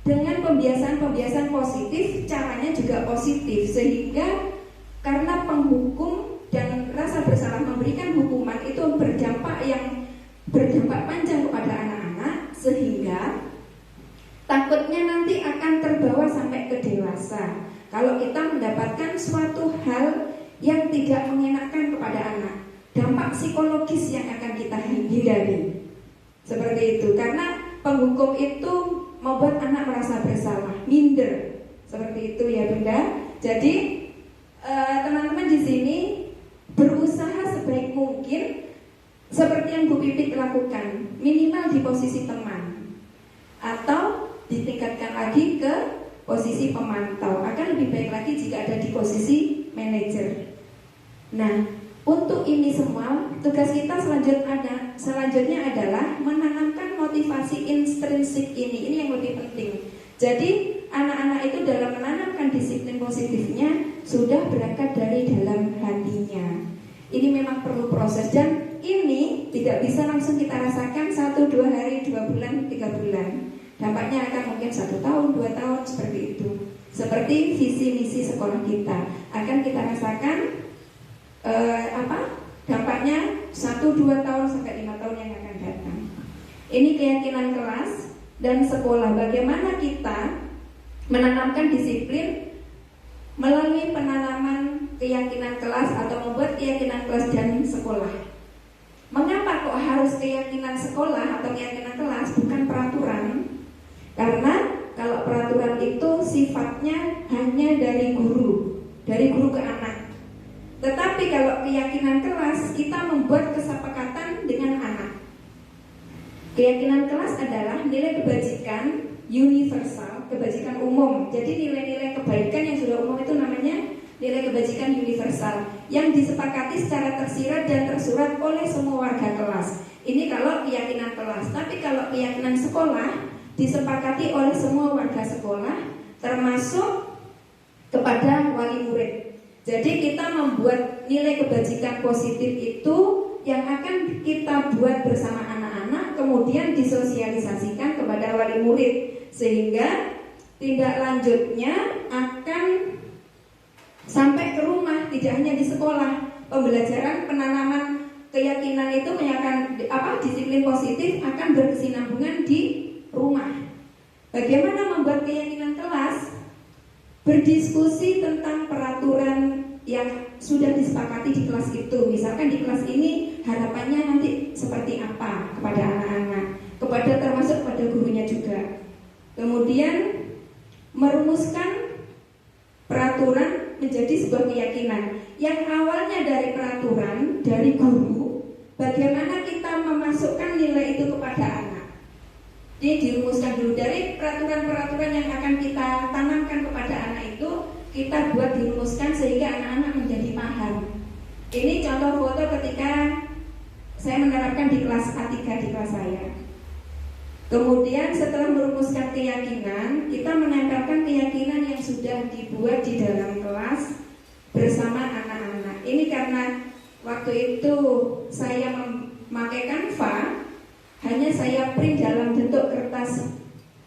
dengan pembiasaan positif, caranya juga positif, sehingga karena penghukum dan rasa bersalah memberikan hukuman itu berdampak panjang kepada anak-anak, sehingga takutnya nanti akan terbawa sampai ke dewasa kalau kita mendapatkan suatu hal yang tidak mengenakan kepada anak. Dampak psikologis yang akan kita hindari seperti itu, karena penghukum itu membuat anak merasa bersalah, minder, seperti itu ya Bunda. Jadi teman-teman di sini berusaha sebaik mungkin seperti yang Bu Pipit lakukan, minimal di posisi teman atau ditingkatkan lagi ke posisi pemantau. Akan lebih baik lagi jika ada di posisi manajer. Nah, untuk ini semua tugas kita selanjutnya adalah menanamkan motivasi intrinsik ini yang lebih penting. Jadi anak-anak itu dalam menanamkan disiplin positifnya sudah berangkat dari dalam hatinya. Ini memang perlu proses, dan ini tidak bisa langsung kita rasakan 1, 2 hari, 2 bulan, 3 bulan. Dampaknya akan mungkin 1 tahun, 2 tahun, seperti itu. Seperti visi misi sekolah kita akan kita rasakan dampaknya 1-2 tahun sampai 5 tahun yang akan datang. Ini keyakinan kelas dan sekolah. Bagaimana kita menanamkan disiplin melalui penanaman keyakinan kelas atau membuat keyakinan kelas dan sekolah. Mengapa kok harus keyakinan sekolah atau keyakinan kelas, bukan peraturan? Karena kalau peraturan itu sifatnya hanya dari guru ke anak. Tetapi kalau keyakinan kelas, kita membuat kesepakatan dengan anak. Keyakinan kelas adalah nilai kebajikan universal, kebajikan umum. Jadi nilai-nilai kebaikan yang sudah umum itu namanya nilai kebajikan universal, yang disepakati secara tersirat dan tersurat oleh semua warga kelas. Ini kalau keyakinan kelas. Tapi kalau keyakinan sekolah disepakati oleh semua warga sekolah, termasuk kepada wali murid. Jadi kita membuat nilai kebajikan positif itu yang akan kita buat bersama anak-anak, kemudian disosialisasikan kepada wali murid, sehingga tindak lanjutnya akan sampai ke rumah, tidak hanya di sekolah. Pembelajaran penanaman keyakinan itu disiplin positif akan berkesinambungan di rumah. Bagaimana membuat keyakinan kelas? Berdiskusi tentang peraturan yang sudah disepakati di kelas itu. Misalkan di kelas ini harapannya nanti seperti apa kepada anak-anak, termasuk kepada gurunya juga. Kemudian merumuskan peraturan menjadi sebuah keyakinan yang awalnya dari peraturan dari guru. Bagaimana kita memasukkan nilai itu kepada anak? Jadi dirumuskan dulu dari peraturan-peraturan yang akan kita tanamkan kepada anak itu, kita buat dirumuskan sehingga anak-anak menjadi paham. Ini contoh foto ketika saya menerapkan di kelas A3 di kelas saya. Kemudian setelah merumuskan keyakinan, kita menempelkan keyakinan yang sudah dibuat di dalam kelas bersama anak-anak. Ini karena waktu itu saya memakai Canva, hanya saya print dalam bentuk kertas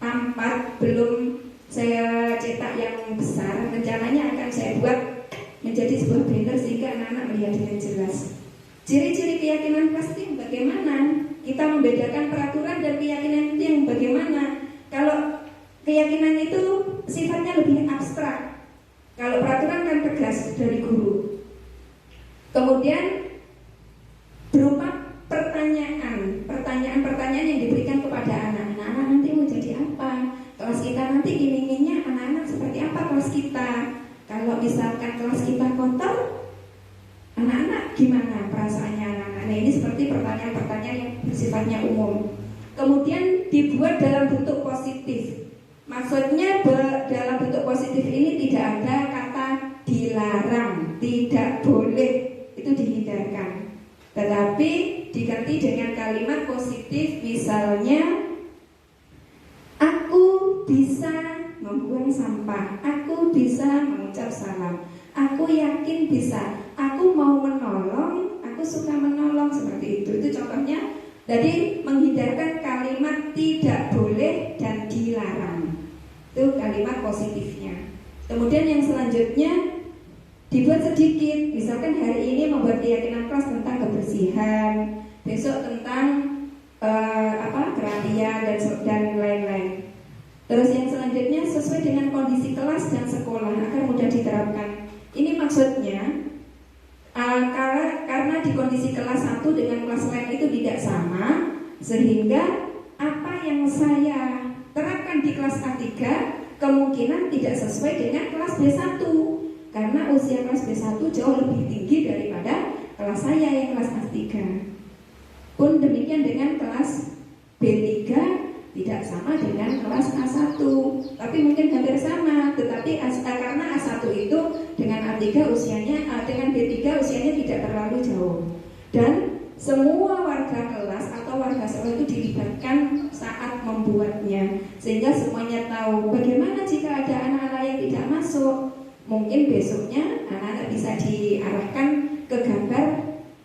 A4, belum saya cetak yang besar. Rencananya akan saya buat menjadi sebuah banner sehingga anak-anak melihat dengan jelas. Ciri-ciri keyakinan pasti bagaimana? Kita membedakan peraturan dan keyakinan itu yang bagaimana? Kalau keyakinan itu sifatnya lebih abstrak, kalau peraturan kan tegas dari guru. Kemudian berupa pertanyaan yang diberikan kepada anak-anak nanti mau jadi apa? Kelas kita nanti inginnya anak-anak seperti apa kelas kita? Kalau misalkan kelas kita kotor, anak-anak gimana perasaannya anak-anak? Nah, ini seperti pertanyaan-pertanyaan yang sifatnya umum. Kemudian dibuat dalam bentuk positif. Maksudnya dalam bentuk positif ini tidak ada kata dilarang, tidak boleh, itu dihindarkan. Tetapi diganti dengan kalimat positif, misalnya membuang sampah, aku bisa mengucap salam, aku yakin bisa, aku mau menolong, aku suka menolong, seperti itu. Itu contohnya. Jadi menghindarkan kalimat tidak boleh dan dilarang. Itu kalimat positifnya. Kemudian yang selanjutnya dibuat sedikit. Misalkan hari ini membuat keyakinan kelas tentang kebersihan, besok tentang kerapian dan lain-lain. Terus yang selanjutnya sesuai dengan kondisi kelas dan sekolah agar mudah diterapkan. Ini maksudnya karena di kondisi kelas 1 dengan kelas lain itu tidak sama, sehingga apa yang saya terapkan di kelas A3 kemungkinan tidak sesuai dengan kelas B1, karena usia kelas B1 jauh lebih tinggi daripada kelas saya yang kelas A3. Pun demikian dengan kelas B3 tidak sama dengan kelas A1, tapi mungkin hampir sama, tetapi karena A1 itu dengan A3 usianya, dengan B3 usianya tidak terlalu jauh. Dan semua warga kelas atau warga sekolah itu dilibatkan saat membuatnya, sehingga semuanya tahu bagaimana jika ada anak-anak yang tidak masuk. Mungkin besoknya anak-anak bisa diarahkan ke gambar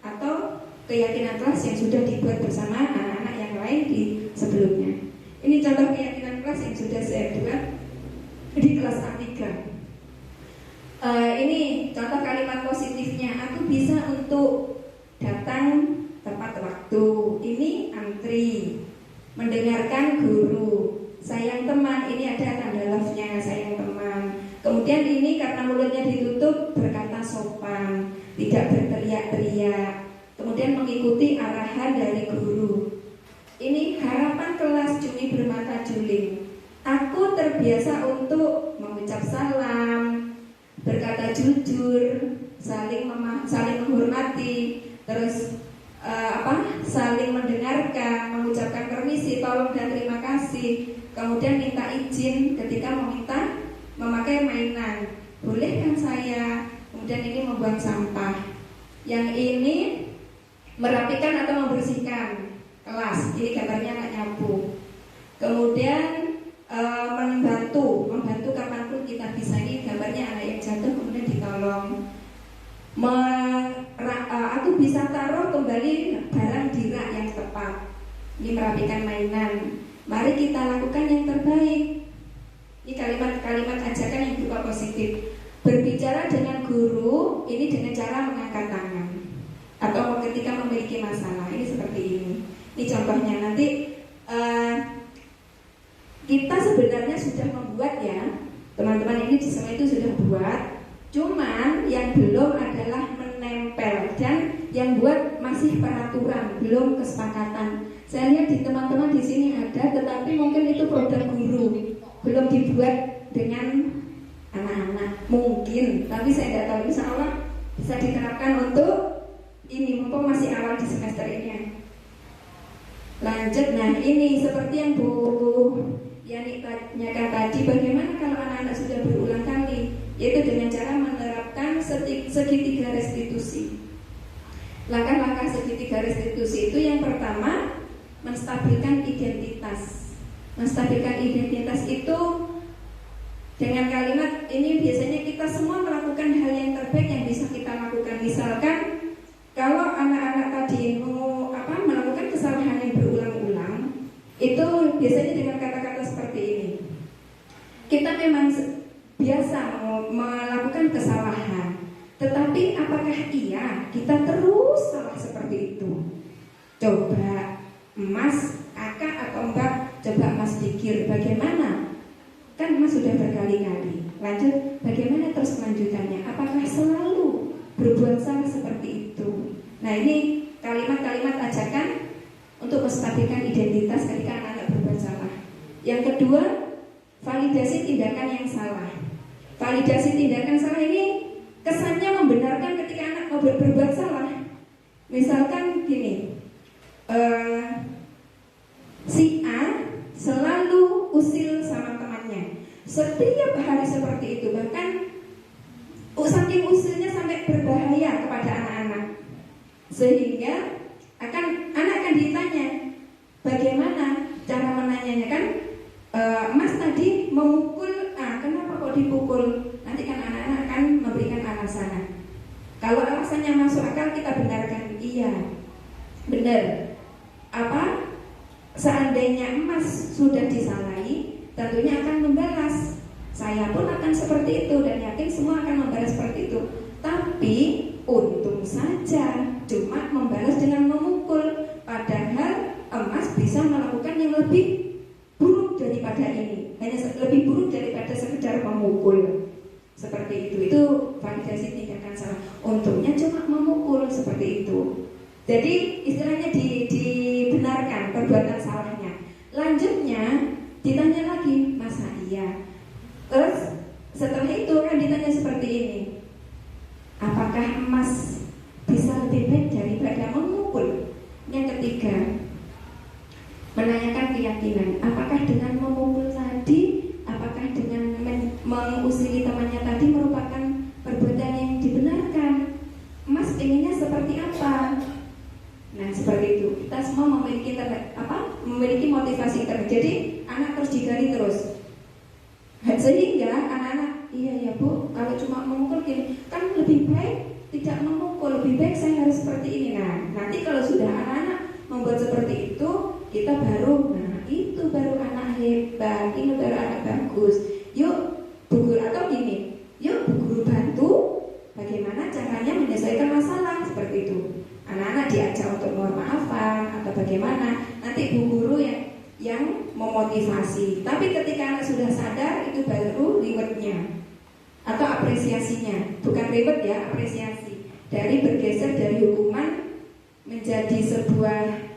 atau keyakinan kelas yang sudah dibuat bersama anak-anak yang lain di sebelumnya. Ini contoh keyakinan kelas yang sudah saya buat di kelas A3. Ini contoh kalimat positifnya. Aku bisa untuk datang tepat waktu. Ini antri, mendengarkan guru, sayang teman. Ini ada tanda love-nya, sayang teman. Kemudian ini karena mulutnya ditutup, berkata sopan, tidak berteriak-teriak. Kemudian mengikuti arahan dari guru. Ini harapan kelas cumi bermata juling. Aku terbiasa untuk mengucap salam, berkata jujur, saling menghormati, terus saling mendengarkan, mengucapkan permisi, tolong dan terima kasih. Kemudian minta izin ketika meminta memakai mainan. Boleh kan saya? Kemudian ini membuang sampah. Yang ini merapikan atau membersihkan kelas. Ini gambarnya anak nyapu. Kemudian membantu kapanpun kita bisa. Ini gambarnya anak yang jatuh kemudian ditolong. Aku bisa taruh kembali barang di rak yang tepat. Ini merapikan mainan. Mari kita lakukan yang terbaik. Ini kalimat-kalimat ajakan yang berupa positif. Berbicara dengan guru ini dengan cara mengangkat tangan atau ketika memiliki masalah. Ini seperti ini. Ini contohnya. Nanti kita sebenarnya sudah membuat ya, teman-teman ini di semua itu sudah buat. Cuman yang belum adalah menempel, dan yang buat masih peraturan, belum kesepakatan. Saya lihat di teman-teman di sini ada, tetapi mungkin itu produk guru, belum dibuat dengan anak-anak. Mungkin, tapi saya tidak tahu. Insya Allah bisa diterapkan untuk ini, mumpung masih awal di semester ini. Lanjut, nah ini seperti yang Bu Yani tanyakan tadi, bagaimana kalau anak-anak sudah berulang kali, yaitu dengan cara menerapkan segitiga restitusi. Langkah-langkah segitiga restitusi itu yang pertama, menstabilkan identitas. Menstabilkan identitas itu dengan kalimat ini biasanya kita semua melakukan hal yang terbaik yang bisa kita lakukan. Misalkan kalau anak-anak tadi melakukan kesalahan yang berulang-ulang, itu biasanya dengan kata-kata seperti ini. Kita memang biasa melakukan kesalahan, tetapi apakah iya kita terus salah seperti itu? Coba Mas, Kakak atau Mbak, coba Mas pikir bagaimana? Kan Mas sudah berkali-kali. Lanjut, bagaimana terus kelanjutannya? Apakah selalu berbuat salah seperti itu? Nah ini kalimat-kalimat ajakan untuk menstabilkan identitas ketika anak-anak berbuat salah. Yang kedua, validasi tindakan yang salah. Validasi tindakan salah ini kesannya membenarkan ketika anak mau berbuat salah. Misalkan gini, si A selalu usil sama temannya. Setiap hari seperti itu, bahkan saking usilnya sampai berbahaya kepada anak-anak. Sehingga anak akan ditanya, bagaimana cara menanyanya kan? Mas tadi memukul A, dipukul? Nanti kan anak-anak akan memberikan alasan. Kalau alasannya masuk akal, kita benarkan. Iya, benar. Seandainya emas sudah disalahi, tentunya akan membalas. Saya pun akan seperti itu dan yakin semua akan membalas seperti itu. Tapi untung saja cuma membalas dengan memukul. Padahal emas bisa melakukan yang lebih buruk daripada ini, hanya lebih buruk daripada sekedar memukul. Seperti itu validasi tindakan salah. Untungnya cuma memukul, seperti itu. Jadi istilahnya dibenarkan perbuatan salahnya. Lanjutnya ditanya lagi, masa iya? Terus setelah itu kan ditanya seperti ini, apakah emas bisa lebih baik daripada memukul? Yang ketiga, menanyakan keyakinan. Apakah dengan memukul tadi, apakah dengan mengusiri temannya tadi merupakan perbuatan yang dibenarkan? Emas inginnya seperti apa? Nah, seperti itu. Kita semua memiliki motivasi tertentu. Jadi anak terus digali terus. Sehingga anak-anak, iya ya Bu, kalau cuma memukul gini, kan lebih baik tidak memukul, lebih baik saya harus seperti ini. Nah, nanti kalau sudah anak-anak membuat seperti itu, kita baru, nah itu baru anak hebat, ini baru anak bagus. Yuk Bu Guru, atau gini, yuk Bu Guru bantu bagaimana caranya menyelesaikan masalah, seperti itu. Anak-anak diajak untuk mohon maafan atau bagaimana, nanti Bu Guru yang memotivasi. Tapi ketika anak sudah sadar, itu baru rewardnya atau apresiasinya, bukan reward ya, apresiasi. Dari bergeser dari hukuman menjadi sebuah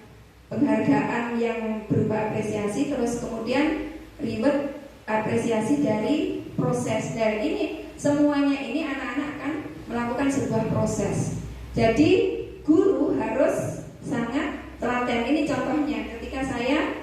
penghargaan yang berupa apresiasi, terus kemudian reward, apresiasi dari proses. Dan ini semuanya ini anak-anak akan melakukan sebuah proses. Jadi guru harus sangat telaten. Ini contohnya ketika saya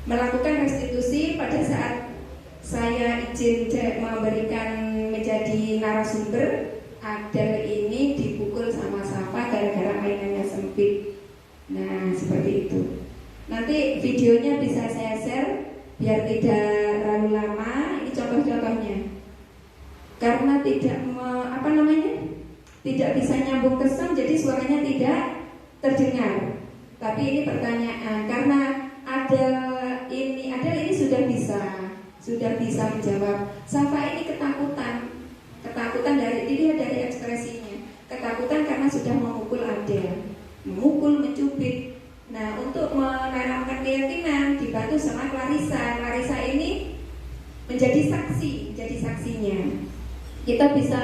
melakukan restitusi pada saat saya izin memberikan menjadi narasumber. Adel ini dipukul sama Safa gara-gara mainannya sempit. Nah, seperti itu. Nanti videonya bisa saya share biar tidak terlalu lama. Ini contoh-contohnya. Karena tidak tidak bisa nyambung ke sound, jadi suaranya tidak terdengar. Tapi ini pertanyaan, karena Adel ini sudah bisa menjawab. Safa ini ketakutan dari dilihat dari ekspresinya. Ketakutan karena sudah memukul Adel, memukul, mencubit. Nah, untuk menanamkan keyakinan dibantu sama Clarissa. Clarissa ini menjadi saksinya. Kita bisa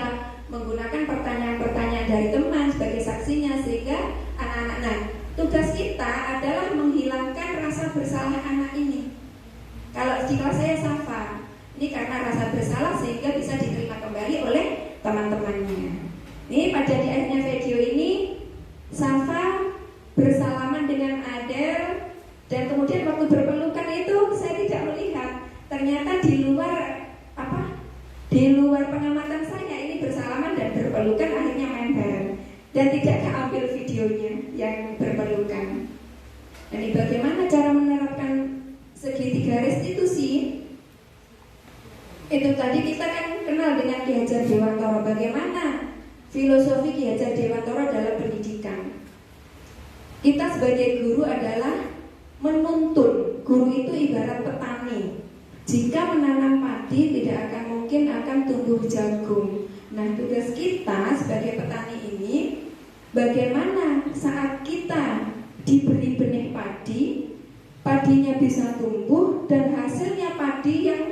menggunakan pertanyaan-pertanyaan dari teman sebagai saksinya, sehingga anak-anak, nah tugas kita adalah menghilangkan rasa bersalah anak ini. Kalau di kelas saya Safa, ini karena rasa bersalah sehingga bisa diterima kembali oleh teman-temannya. Ini pada di akhirnya video ini Safa bersalaman dengan Adel, dan kemudian waktu berpelukan itu saya tidak melihat, ternyata di luar pengamatan saya ini bersalaman dan berpelukan, akhirnya main bareng dan tidak keambil videonya yang berpelukan. Ini bagaimana cara menerapkan segitiga restitusi? Itu tadi kita kan kenal dengan Ki Hajar Dewantoro, bagaimana filosofi Ki Hajar Dewantoro dalam pendidikan. Kita sebagai guru adalah menuntun. Guru itu ibarat petani. Jika menanam padi tidak akan mungkin akan tumbuh jagung. Nah, tugas kita sebagai petani ini, bagaimana saat kita diberi benih padi, padinya bisa tumbuh dan hasilnya padi yang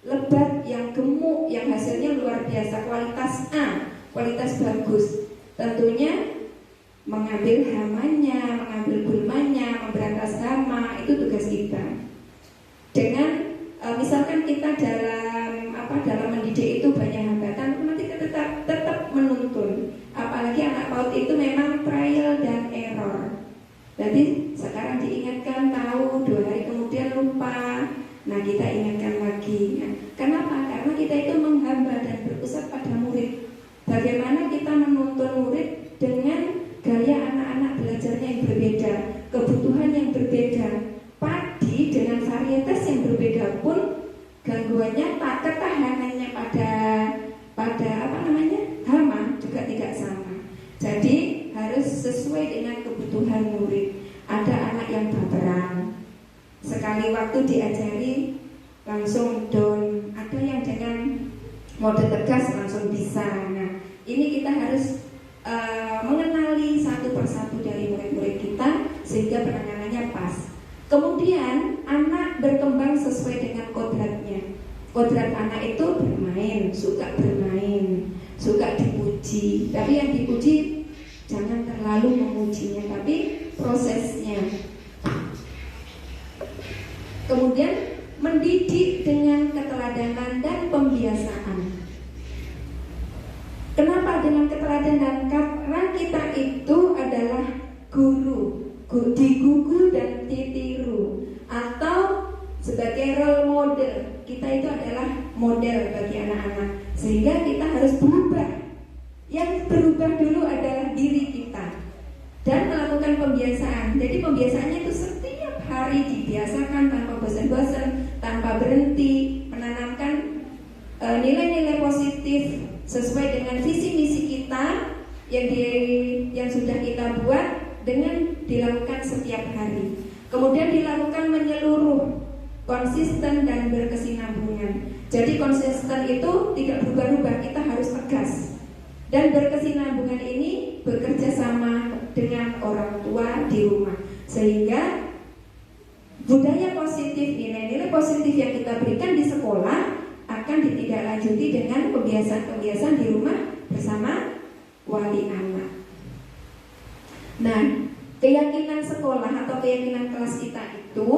lebat, yang gemuk, yang hasilnya luar biasa, kualitas A, kualitas bagus. Tentunya mengambil hamanya, mengambil gulmanya, memberantas hama, itu tugas kita. Dengan misalkan kita dalam mendidik itu banyak hambatan, nanti kita tetap menuntun. Apalagi anak PAUD itu memang trial dan error. Jadi sekarang diingatkan tahu, 2 hari kemudian lupa. Nah, kita ingatkan lagi. Kenapa? Karena kita itu menghamba dan berpusat pada murid. Bagaimana kita menuntun murid dengan gaya anak-anak belajarnya yang berbeda, kebutuhan yang berbeda. Padi dengan varietas yang berbeda pun gangguannya sesuai dengan kebutuhan murid. Ada anak yang baperan, sekali waktu diajari langsung down, ada yang dengan mode tegas langsung bisa. Nah, ini kita harus mengenali satu persatu dari murid-murid kita sehingga penanganannya pas. Kemudian anak berkembang sesuai dengan kodratnya. Kodrat anak itu bermain, suka dipuji. Tapi yang dipuji jangan terlalu memujinya, tapi prosesnya. Kemudian mendidik dengan keteladanan dan pembiasaan. Kenapa dengan keteladanan? Karena kita itu adalah guru, digugu dan ditiru, atau sebagai role model. Kita itu adalah model bagi anak-anak, sehingga kita harus berubah. Yang berubah dulu adalah diri kita dan melakukan pembiasaan. Jadi pembiasaannya itu setiap hari dibiasakan tanpa bosan-bosan, tanpa berhenti, menanamkan nilai-nilai positif sesuai dengan visi misi kita yang sudah kita buat dengan dilakukan setiap hari. Kemudian dilakukan menyeluruh, konsisten dan berkesinambungan. Jadi konsisten itu tidak berubah-ubah, kita harus tegas. Dan berkesinambungan ini bekerja sama dengan orang tua di rumah, sehingga budaya positif, nilai-nilai positif yang kita berikan di sekolah akan ditindaklanjuti dengan kebiasaan-kebiasaan di rumah bersama wali anak. Nah, keyakinan sekolah atau keyakinan kelas kita itu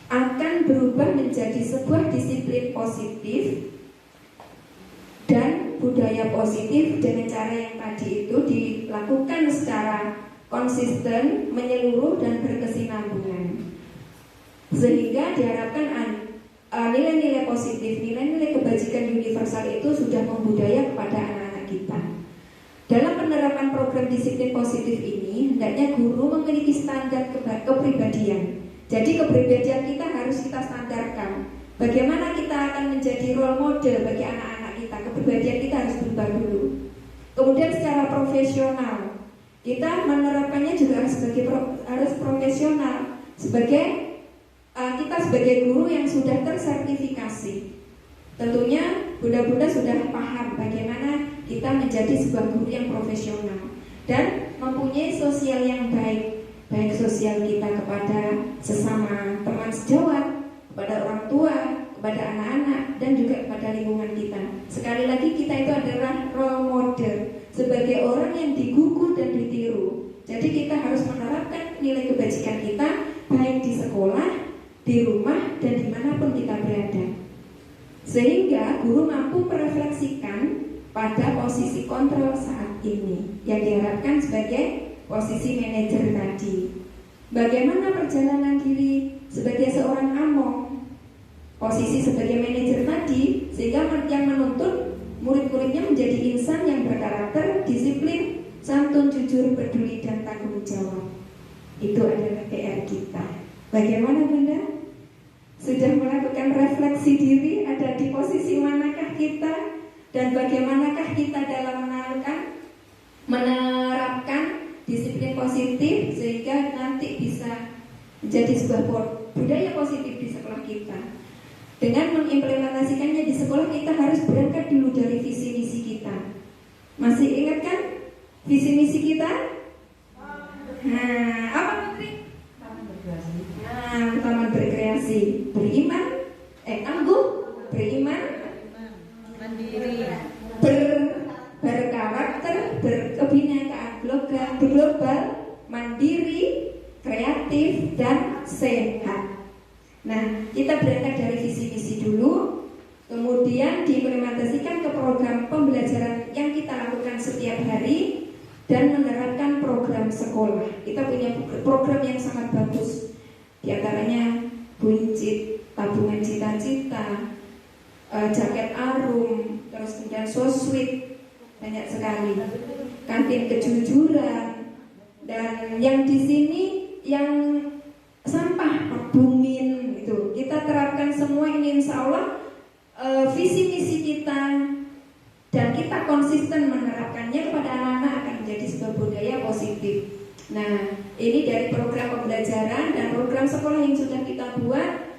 akan berubah menjadi sebuah disiplin positif dan budaya positif dengan cara yang tadi itu dilakukan secara konsisten, menyeluruh dan berkesinambungan, sehingga diharapkan nilai-nilai positif, nilai-nilai kebajikan universal itu sudah membudaya kepada anak-anak kita. Dalam penerapan program disiplin positif ini, hendaknya guru memiliki standar kepribadian. Jadi kepribadian kita harus kita standarkan. Bagaimana kita akan menjadi role model bagi anak-anak kita, kepribadian kita harus berubah dulu. Kemudian secara profesional, kita menerapkannya juga harus profesional. Kita sebagai guru yang sudah tersertifikasi, tentunya bunda-bunda sudah paham bagaimana kita menjadi sebuah guru yang profesional dan mempunyai sosial yang baik sosial kita kepada sesama teman sejawat, kepada orang tua, kepada anak-anak, dan juga kepada lingkungan kita. Sekali lagi, kita itu adalah role model sebagai orang yang digugu dan ditiru. Jadi kita harus menerapkan nilai kebajikan kita baik di sekolah, di rumah, dan dimanapun kita berada, sehingga guru mampu merefleksikan pada posisi kontrol saat ini yang diharapkan sebagai posisi manajer tadi. Bagaimana perjalanan diri sebagai seorang among, posisi sebagai manajer tadi, sehingga yang menuntut murid-muridnya menjadi insan yang berkarakter, disiplin, santun, jujur, peduli, dan tanggung jawab. Itu adalah PR kita. Bagaimana Bunda? Sudah melakukan refleksi diri, ada di posisi manakah kita, dan bagaimanakah kita dalam menerapkan disiplin positif sehingga nanti bisa menjadi sebuah budaya positif di sekolah kita. Dengan mengimplementasikannya di sekolah, kita harus berangkat dulu dari visi misi kita. Masih ingat kan visi misi kita? Nah, apa Menteri? Taman berkreasi, beriman, tangguh, beriman, mandiri, berkarakter, berkebinekaan global, mandiri, kreatif, dan sehat. Nah, kita berangkat dari visi-visi dulu, kemudian diimplementasikan ke program pembelajaran yang kita lakukan setiap hari dan menerapkan program sekolah. Kita punya program yang sangat bagus, di antaranya buncit, tabungan cita-cita, jaket arum, terus kemudian sosweet, banyak sekali, kantin kejujuran, dan yang di sini yang sampah bumin itu kita terapkan semua ini, insya Allah visi misi kita dan kita konsisten menerapkannya kepada anak-anak akan menjadi sebuah budaya positif. Nah, ini dari program pembelajaran dan program sekolah yang sudah kita buat,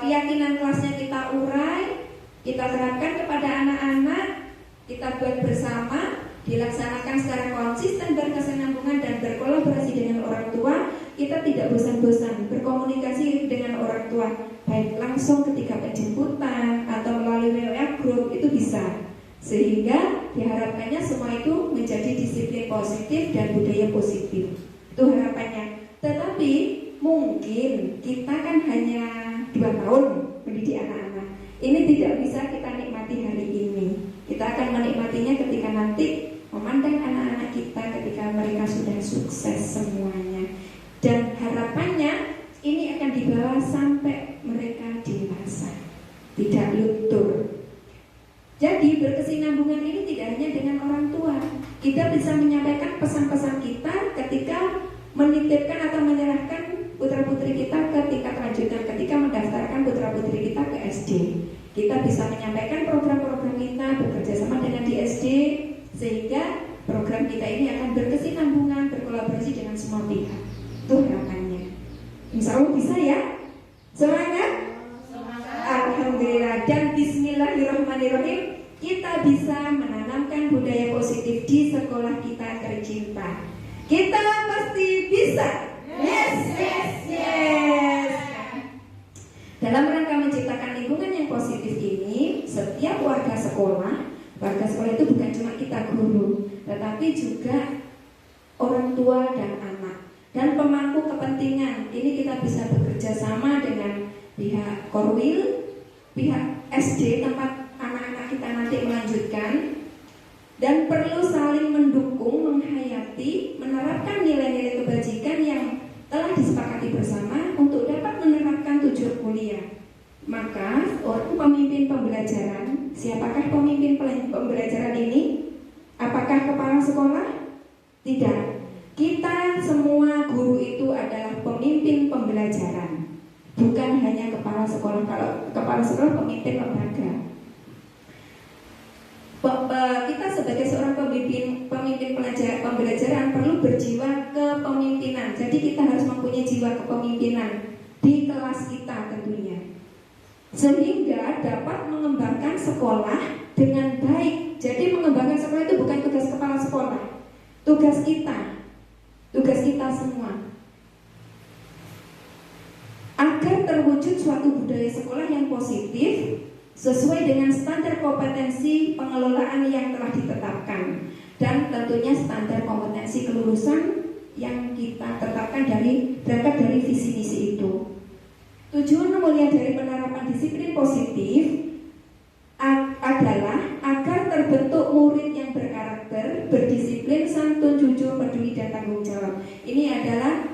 keyakinan kelasnya kita urai, kita terapkan kepada anak-anak, kita buat bersama, dilaksanakan secara konsisten, berkesinambungan dan berkolaborasi dengan orang tua. Kita tidak bosan-bosan berkomunikasi dengan orang tua, baik langsung ketika penjemputan atau melalui WA group, itu bisa. Sehingga diharapkannya semua itu menjadi disiplin positif dan budaya positif. Itu harapannya. Tetapi mungkin kita kan hanya 2 tahun mendidik anak-anak. Ini tidak bisa kita nikmati hari ini. Kita akan menikmatinya ketika nanti memandang anak-anak kita ketika mereka sudah sukses semuanya. Dan harapannya ini akan dibawa sampai mereka dewasa, tidak luntur. Jadi berkesinambungan ini tidak hanya dengan orang tua. Kita bisa menyampaikan pesan-pesan kita ketika menitipkan atau menyerahkan putra-putri kita ke tingkat lanjutan, ketika mendaftarkan putra-putri kita ke SD. Kita bisa menyampaikan program-program kita bekerja sama dengan di SD, sehingga program kita ini akan berkesinambungan, berkolaborasi dengan semua pihak. Itu harapannya. Insya Allah bisa ya. Semangat. Alhamdulillah. Dan bismillahirrahmanirrahim, kita bisa menanamkan budaya positif di sekolah kita tercinta. Kita pasti bisa. Yes, yes, yes. Dalam rangka menciptakan lingkungan yang positif ini, setiap warga sekolah itu bukan cuma kita guru, tetapi juga orang tua dan anak dan pemangku kepentingan. Ini kita bisa bekerja sama dengan pihak Korwil, pihak SD tempat anak-anak kita nanti melanjutkan, dan perlu saling mendukung, menghayati, menerapkan nilai-nilai kebajikan yang telah disepakati bersama untuk dapat menerapkan tujuan kuliah. Maka orang pemimpin pembelajaran, siapakah pemimpin pembelajaran ini? Apakah kepala sekolah? Tidak. Kita semua guru itu adalah pemimpin pembelajaran, bukan hanya kepala sekolah. Kalau kepala sekolah pemimpin lembaga. Kita sebagai seorang pemimpin pembelajaran perlu berjiwa kepemimpinan. Jadi kita harus mempunyai jiwa kepemimpinan di kelas kita tentunya, sehingga dapat mengembangkan sekolah dengan baik. Jadi mengembangkan sekolah itu bukan tugas kepala sekolah, tugas kita semua. Agar terwujud suatu budaya sekolah yang positif sesuai dengan standar kompetensi pengelolaan yang telah ditetapkan, dan tentunya standar kompetensi kelulusan yang kita tetapkan berangkat dari visi misi itu. Tujuan mulia dari penerapan disiplin positif adalah agar terbentuk murid yang berkarakter, berdisiplin, santun, jujur, peduli, dan tanggung jawab. Ini adalah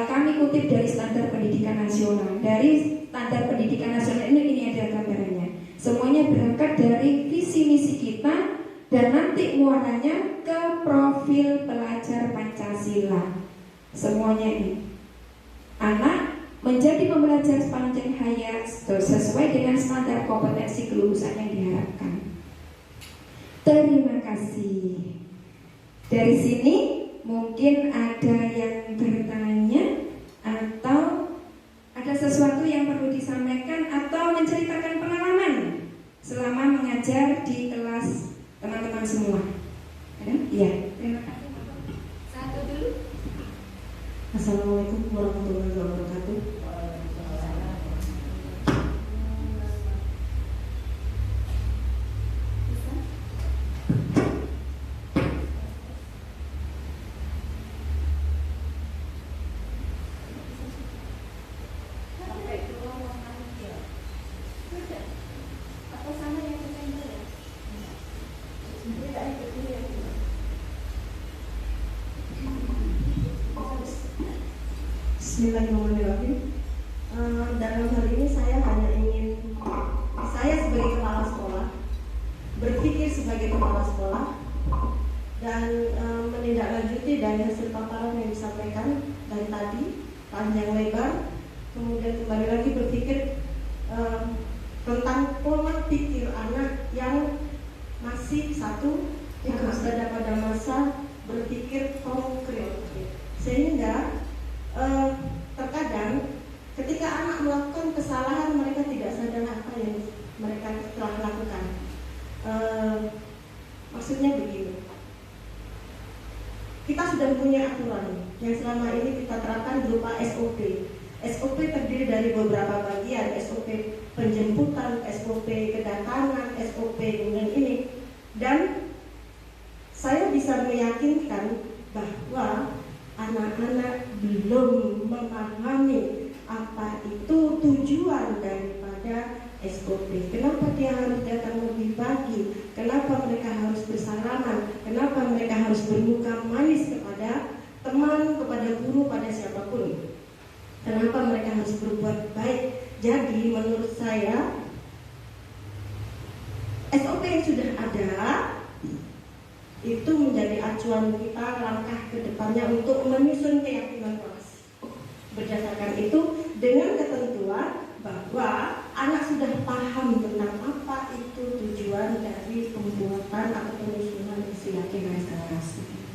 kami kutip dari standar pendidikan nasional. Dari standar pendidikan nasional ini ada gambarannya. Semuanya berangkat dari visi misi kita dan nanti muaranya ke profil pelajar Pancasila. Semuanya ini. Anak menjadi pembelajar sepanjang hayat sesuai dengan standar kompetensi kelulusan yang diharapkan. Terima kasih. Dari sini mungkin ada yang bertanya atau ada sesuatu yang perlu disampaikan atau menceritakan pengalaman selama mengajar di kelas teman-teman semua. Ada? Iya. Terima kasih. Satu dulu. Assalamualaikum warahmatullahi wabarakatuh. Bismillahirrahmanirrahim. Dalam hal ini saya hanya ingin, saya sebagai kepala sekolah berpikir sebagai kepala sekolah dan menindaklanjuti dari hasil paparan yang disampaikan dari tadi panjang lebar, kemudian kembali lagi berpikir tentang pola pikir anak yang masih satu yang berada pada masa berpikir konkret, sehingga terkadang ketika anak melakukan kesalahan mereka tidak sadar apa yang mereka telah lakukan. Maksudnya begini, kita sudah punya aturan yang selama ini kita terapkan berupa SOP. SOP terdiri dari beberapa bagian, SOP penjemputan, SOP kedatangan, SOP kemudian ini. Dan saya bisa meyakinkan bahwa anak-anak belum memahami apa itu tujuan daripada SOP. Kenapa dia harus datang lebih pagi? Kenapa mereka harus bersalaman? Kenapa mereka harus bermuka manis kepada teman, kepada guru, pada siapapun? Kenapa mereka harus berbuat baik? Jadi menurut saya SOP yang sudah ada itu menjadi acuan kita langkah ke depannya untuk menyusun keyakinan kelas. Berdasarkan itu, dengan ketentuan bahwa anak sudah paham tentang apa itu tujuan dari pembuatan atau penyusunan keyakinan kelas.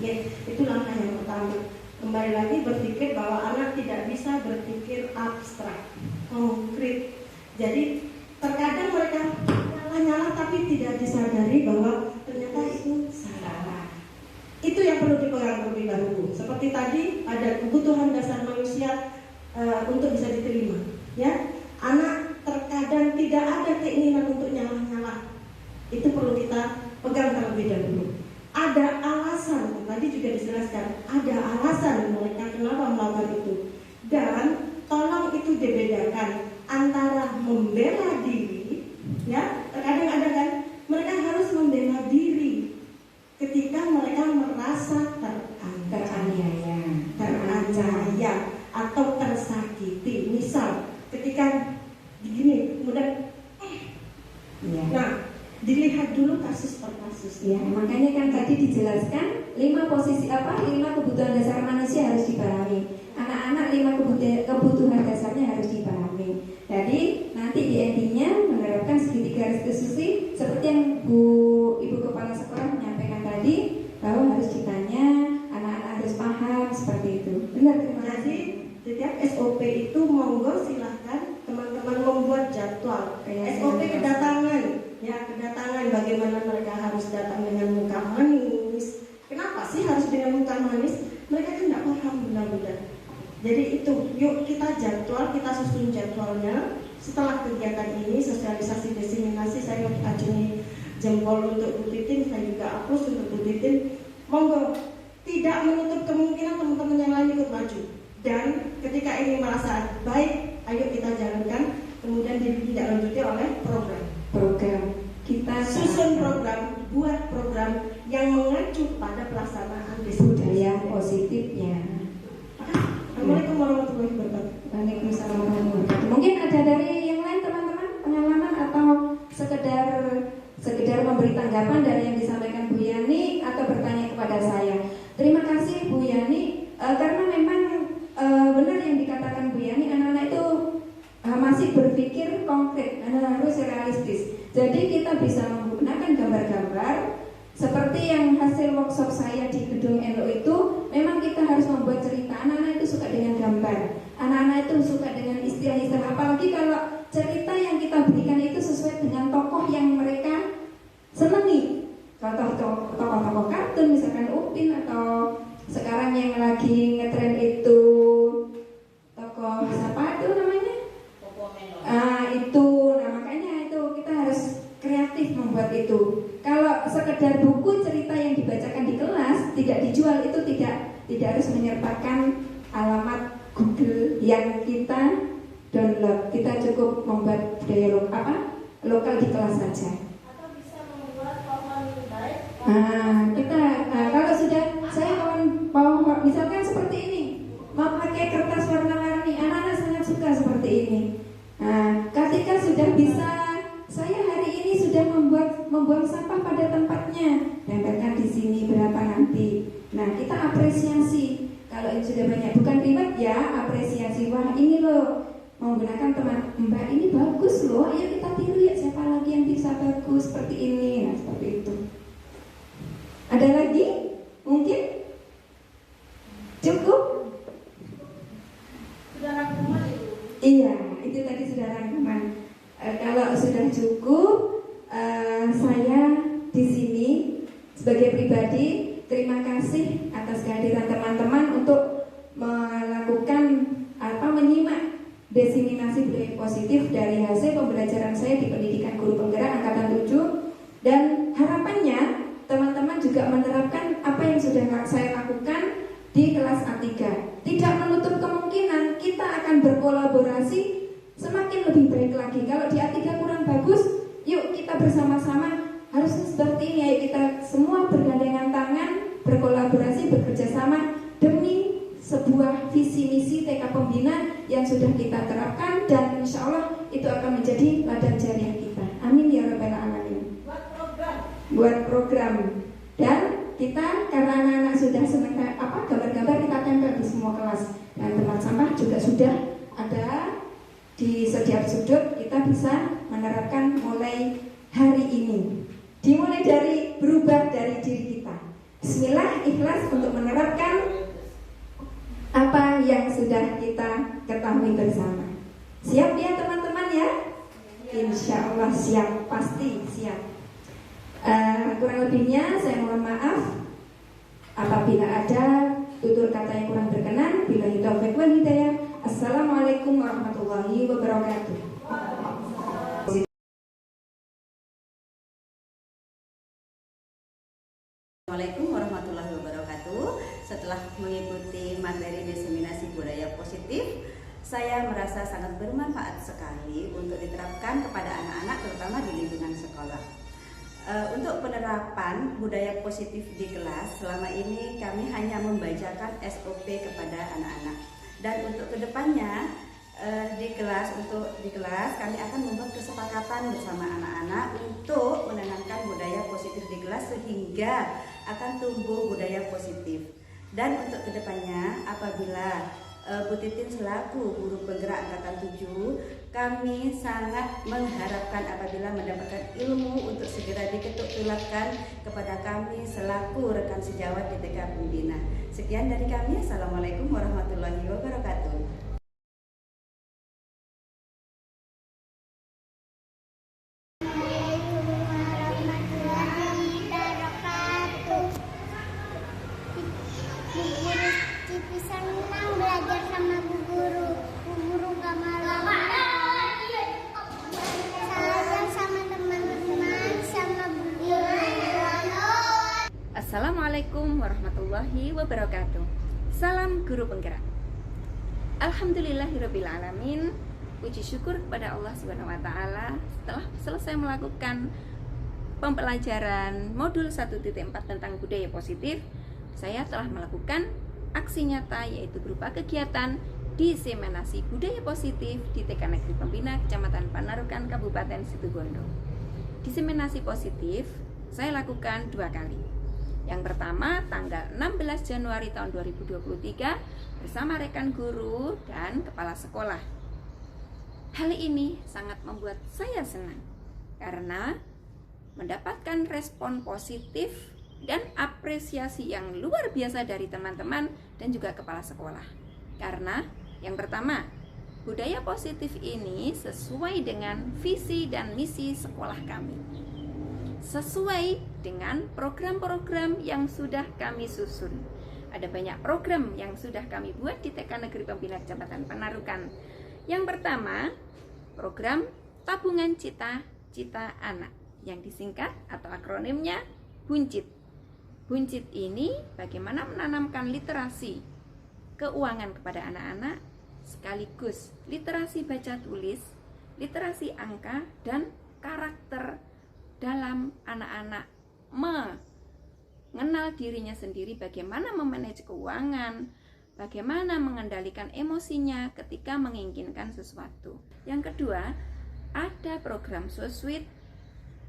Ya, itu langkah yang pertama. Kembali lagi berpikir bahwa anak tidak bisa berpikir abstrak, konkret. Jadi terkadang mereka nyala-nyala tapi tidak disadari bahwa ternyata itu salah. Itu yang perlu dipegang terlebih dahulu. Seperti tadi ada kebutuhan dasar manusia untuk bisa diterima. Ya, anak terkadang tidak ada keinginan untuk nyala-nyala. Itu perlu kita pegang terlebih dahulu. Ada alasan, tadi juga dijelaskan, ada alasan mereka kenapa melakukan itu. Dan tolong itu dibedakan antara membela diri, ya, terkadang ada kan, mereka harus membela diri ketika mereka merasa teraniaya atau tersakiti. Misal ketika begini, kemudian nah, dilihat dulu kasus per kasus. Ya, makanya kan tadi dijelaskan 5 kebutuhan dasar manusia harus dipahami. Anak-anak 5 kebutuhan dasarnya harus dipahami. Jadi nanti di endingnya menerapkan segitiga restitusi seperti yang Ibu Kepala Sekolah menyampaikan tadi, bahwa harus ditanya, anak-anak harus paham seperti itu. Benar, terima kasih. Setiap SOP itu monggo silahkan teman-teman membuat jadwal. SOP kedatangan, ya kedatangan bagaimana mereka harus datang dengan muka manis. Kenapa sih harus dengan muka manis? Mereka kan tidak paham benar-benar. Jadi itu, yuk kita jadwal, kita susun jadwalnya. Setelah kegiatan ini, sosialisasi diseminasi, saya acungi jempol untuk Bu Titin, saya juga hapus untuk Bu Titin. Monggo, tidak menutup kemungkinan teman-teman yang lain ikut maju. Dan ketika ini merasa baik, ayo kita jalankan. Kemudian ditindaklanjuti oleh program. Kita susun program, buat program yang mengacu pada pelaksanaan budaya positifnya. Assalamualaikum warahmatullahi wabarakatuh. Waalaikumsalam warahmatullahi wabarakatuh. Mungkin ada dari yang lain teman-teman pengalaman atau sekedar memberi tanggapan dari yang disampaikan Bu Yani atau bertanya kepada saya. Terima kasih Bu Yani, karena memang benar yang dikatakan Bu Yani, anak-anak itu masih berpikir konkret, harus realistis. Jadi kita bisa menggunakan gambar-gambar seperti yang hasil workshop saya di gedung Elo itu. Memang kita harus membuat cerita. Anak-anak itu suka dengan gambar, anak-anak itu suka dengan istilah-istilah. Apalagi kalau cerita yang kita berikan itu sesuai dengan tokoh yang mereka senangi. Kalau tokoh-tokoh kartun misalkan Upin, atau sekarang yang lagi ngetren itu tokoh siapa itu namanya? Itu, nah makanya itu kita harus kreatif membuat itu. Kalau sekedar buku cerita yang dibacakan di kelas tidak dijual, itu tidak harus menyertakan alamat Google yang kita download. Kita cukup membuat budaya lokal di kelas saja. Atau bisa membuat formal lebih baik. Kalau sudah saya mau misalkan seperti ini, mau pakai kertas warna-warni, anak-anak sangat suka seperti ini. Nah, ketika sudah bisa, saya hari ini sudah membuang sampah pada tempatnya, tempelkan di sini berapa nanti. Nah, kita apresiasi. Kalau ini sudah banyak, bukan ribet ya, apresiasi. Wah, ini loh menggunakan teman Mbak, ini bagus loh. Ayo kita tiru ya, siapa lagi yang bisa bagus seperti ini. Nah, seperti itu. Ada lagi? Mungkin Sebagai pribadi, terima kasih atas kehadiran teman-teman untuk melakukan menyimak diseminasi budaya positif dari hasil pembelajaran saya di pendidikan guru penggerak angkatan 7, dan harapannya teman-teman juga menerapkan apa yang sudah saya lakukan di kelas A3. Tidak menutup kemungkinan kita akan berkolaborasi semakin lebih baik lagi. Kalau di A3 kurang bagus, yuk kita bersama-sama harusnya seperti ini. Ayo kita semua bergandengan tangan, berkolaborasi, bekerja sama demi sebuah visi misi TK Pembina yang sudah kita terapkan, dan insya Allah itu akan menjadi ladang jariah kita. Amin ya rabbal alamin. Buat program. Dan kita karena anak-anak sudah senang gambar-gambar, kita tempel di semua kelas. Dan tempat sampah juga sudah ada di setiap sudut. Kita bisa menerapkan mulai hari ini. Dimulai dari berubah dari diri kita. Bismillah, ikhlas untuk menerapkan apa yang sudah kita ketahui bersama. Siap ya teman-teman ya? Insya Allah siap, pasti siap. Kurang lebihnya saya mohon maaf apabila ada tutur kata yang kurang berkenan. Billahi taufiq wal hidayah. Assalamualaikum warahmatullahi wabarakatuh. Assalamualaikum warahmatullahi wabarakatuh. Setelah mengikuti materi diseminasi budaya positif, saya merasa sangat bermanfaat sekali untuk diterapkan kepada anak-anak, terutama di lingkungan sekolah. Untuk penerapan budaya positif di kelas, selama ini kami hanya membacakan SOP kepada anak-anak. Dan untuk kedepannya di kelas kami akan membuat kesepakatan bersama anak-anak untuk menanamkan budaya positif di kelas sehingga akan tumbuh budaya positif. Dan untuk kedepannya apabila Bu Titin selaku guru penggerak angkatan 7, kami sangat mengharapkan apabila mendapatkan ilmu untuk segera diketuk tularkan kepada kami selaku rekan sejawat di TK Pembina. Sekian dari kami. Assalamualaikum warahmatullahi wabarakatuh. Assalamualaikum warahmatullahi wabarakatuh. Salam guru penggerak. Alhamdulillahirrabbilalamin. Puji syukur kepada Allah Subhanahu wa Ta'ala. Setelah selesai melakukan pembelajaran modul 1.4 tentang budaya positif, saya telah melakukan aksi nyata, yaitu berupa kegiatan diseminasi budaya positif di TK Negeri Pembina Kecamatan Panarukan, Kabupaten Situbondo. Diseminasi positif saya lakukan 2 kali. Yang pertama tanggal 16 Januari tahun 2023 bersama rekan guru dan kepala sekolah. Hal ini sangat membuat saya senang karena mendapatkan respon positif dan apresiasi yang luar biasa dari teman-teman dan juga kepala sekolah. Karena yang pertama, budaya positif ini sesuai dengan visi dan misi sekolah kami, sesuai dengan program-program yang sudah kami susun. Ada banyak program yang sudah kami buat di TK Negeri Pembina Kecamatan Panarukan. Yang pertama, program Tabungan Cita-Cita Anak, yang disingkat atau akronimnya BUNCIT. BUNCIT ini bagaimana menanamkan literasi keuangan kepada anak-anak, sekaligus literasi baca tulis, literasi angka, dan karakter dalam anak-anak mengenal dirinya sendiri, bagaimana memanage keuangan, bagaimana mengendalikan emosinya ketika menginginkan sesuatu. Yang kedua, ada program Sosweet,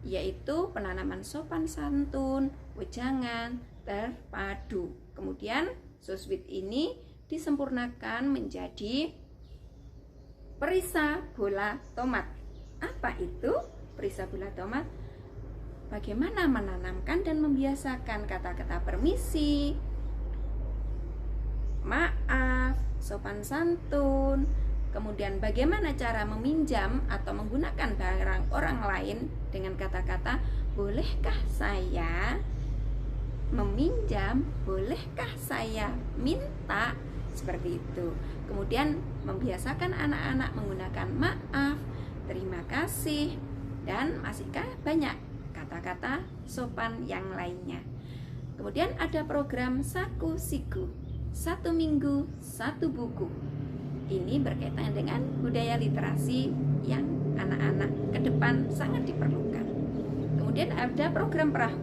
yaitu penanaman sopan santun, wejangan, terpadu. Kemudian Sosweet ini disempurnakan menjadi Perisa Bola Tomat. Apa itu Perisa Bola Tomat? Bagaimana menanamkan dan membiasakan kata-kata permisi, maaf, sopan santun, kemudian bagaimana cara meminjam atau menggunakan barang orang lain dengan kata-kata bolehkah saya, meminjam, bolehkah saya minta? Seperti itu. Kemudian membiasakan anak-anak menggunakan maaf, terima kasih, dan masihkah banyak kata-kata sopan yang lainnya. Kemudian ada program Saku Siku, 1 minggu 1 buku. Ini berkaitan dengan budaya literasi yang anak-anak ke depan sangat diperlukan. Kemudian ada program Perahu.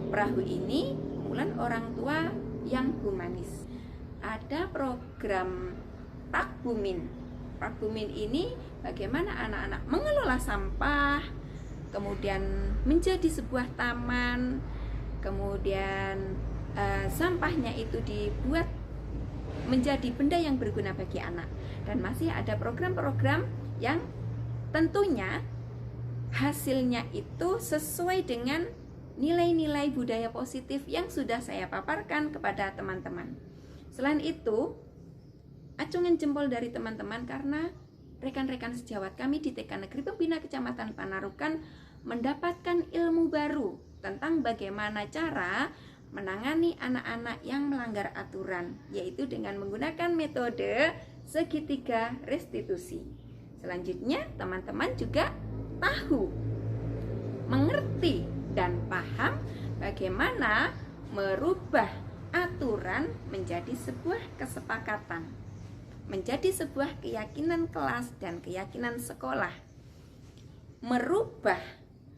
Perahu ini kumpulan orang tua yang humanis. Ada program Takbumin. Takbumin ini bagaimana anak-anak mengelola sampah, kemudian menjadi sebuah taman, kemudian sampahnya itu dibuat menjadi benda yang berguna bagi anak. Dan masih ada program-program yang tentunya hasilnya itu sesuai dengan nilai-nilai budaya positif yang sudah saya paparkan kepada teman-teman. Selain itu, acungan jempol dari teman-teman karena rekan-rekan sejawat kami di TK Negeri Pembina Kecamatan Panarukan mendapatkan ilmu baru tentang bagaimana cara menangani anak-anak yang melanggar aturan, yaitu dengan menggunakan metode segitiga restitusi. Selanjutnya, teman-teman juga tahu, mengerti, dan paham bagaimana merubah aturan menjadi sebuah kesepakatan, menjadi sebuah keyakinan kelas dan keyakinan sekolah. Merubah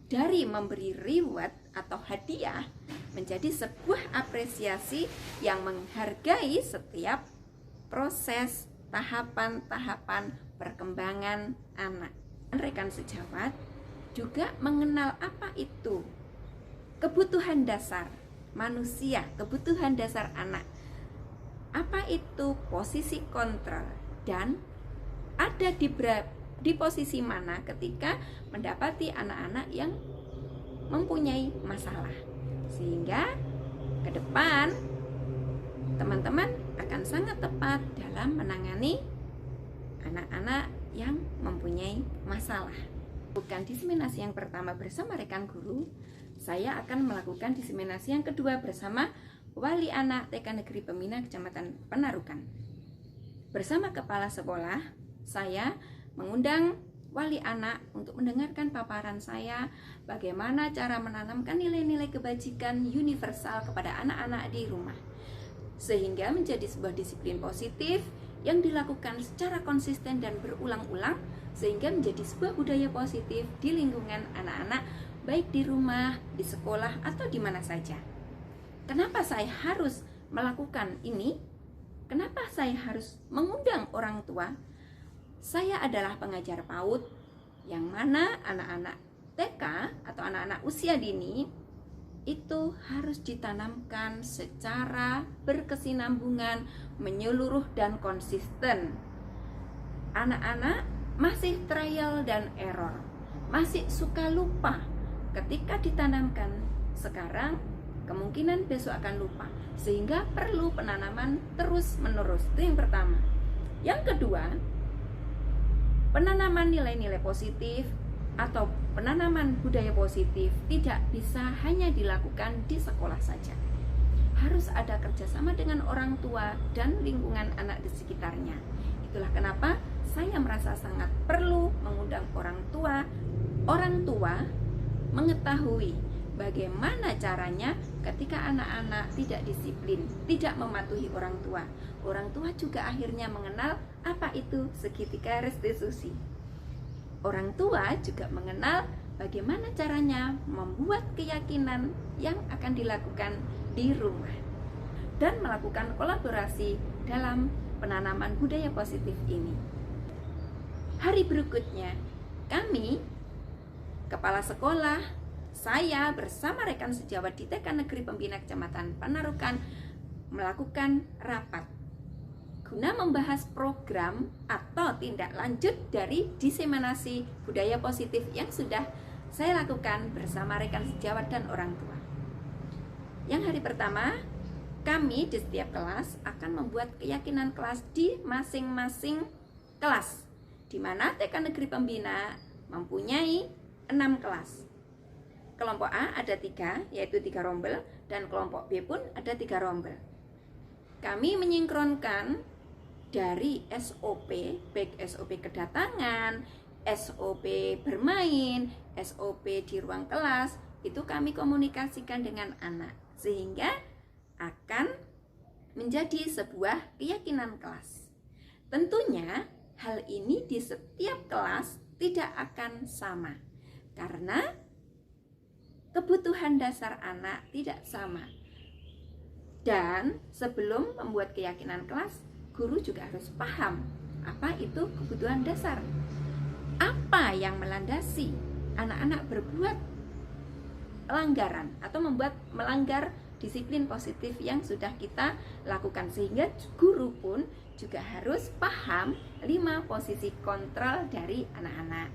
dari memberi reward atau hadiah menjadi sebuah apresiasi yang menghargai setiap proses tahapan-tahapan perkembangan anak. Rekan sejawat juga mengenal apa itu kebutuhan dasar manusia, kebutuhan dasar anak. Apa itu posisi kontrol dan ada di posisi mana ketika mendapati anak-anak yang mempunyai masalah. Sehingga ke depan teman-teman akan sangat tepat dalam menangani anak-anak yang mempunyai masalah. Bukan diseminasi yang pertama bersama rekan guru, saya akan melakukan diseminasi yang kedua bersama wali anak TK Negeri Pembina Kecamatan Panarukan. Bersama kepala sekolah, saya mengundang wali anak untuk mendengarkan paparan saya bagaimana cara menanamkan nilai-nilai kebajikan universal kepada anak-anak di rumah, sehingga menjadi sebuah disiplin positif yang dilakukan secara konsisten dan berulang-ulang, sehingga menjadi sebuah budaya positif di lingkungan anak-anak, baik di rumah, di sekolah, atau di mana saja. Kenapa saya harus melakukan ini? Kenapa saya harus mengundang orang tua? Saya adalah pengajar PAUD, yang mana anak-anak TK atau anak-anak usia dini itu harus ditanamkan secara berkesinambungan, menyeluruh, dan konsisten. Anak-anak masih trial dan error, masih suka lupa. Ketika ditanamkan sekarang, kemungkinan besok akan lupa, sehingga perlu penanaman terus-menerus. Itu yang pertama. Yang kedua, penanaman nilai-nilai positif atau penanaman budaya positif tidak bisa hanya dilakukan di sekolah saja. Harus ada kerjasama dengan orang tua dan lingkungan anak di sekitarnya. Itulah kenapa saya merasa sangat perlu mengundang orang tua mengetahui bagaimana caranya ketika anak-anak tidak disiplin, tidak mematuhi orang tua. Orang tua juga akhirnya mengenal apa itu segitiga restitusi. Orang tua juga mengenal bagaimana caranya membuat keyakinan yang akan dilakukan di rumah dan melakukan kolaborasi dalam penanaman budaya positif ini. Hari berikutnya, kami, kepala sekolah, saya bersama rekan sejawat di TK Negeri Pembina Kecamatan Panarukan melakukan rapat guna membahas program atau tindak lanjut dari diseminasi budaya positif yang sudah saya lakukan bersama rekan sejawat dan orang tua. Yang hari pertama, kami di setiap kelas akan membuat keyakinan kelas di masing-masing kelas, di mana TK Negeri Pembina mempunyai 6 kelas. kelompok A ada 3, yaitu 3 rombel, dan kelompok B pun ada 3 rombel. Kami menyinkronkan dari SOP, baik SOP kedatangan, SOP bermain, SOP di ruang kelas, itu kami komunikasikan dengan anak, sehingga akan menjadi sebuah keyakinan kelas. Tentunya hal ini di setiap kelas tidak akan sama, karena kebutuhan dasar anak tidak sama. Dan sebelum membuat keyakinan kelas, guru juga harus paham apa itu kebutuhan dasar. Apa yang melandasi anak-anak berbuat pelanggaran atau melanggar disiplin positif yang sudah kita lakukan, sehingga guru pun juga harus paham 5 posisi kontrol dari anak-anak,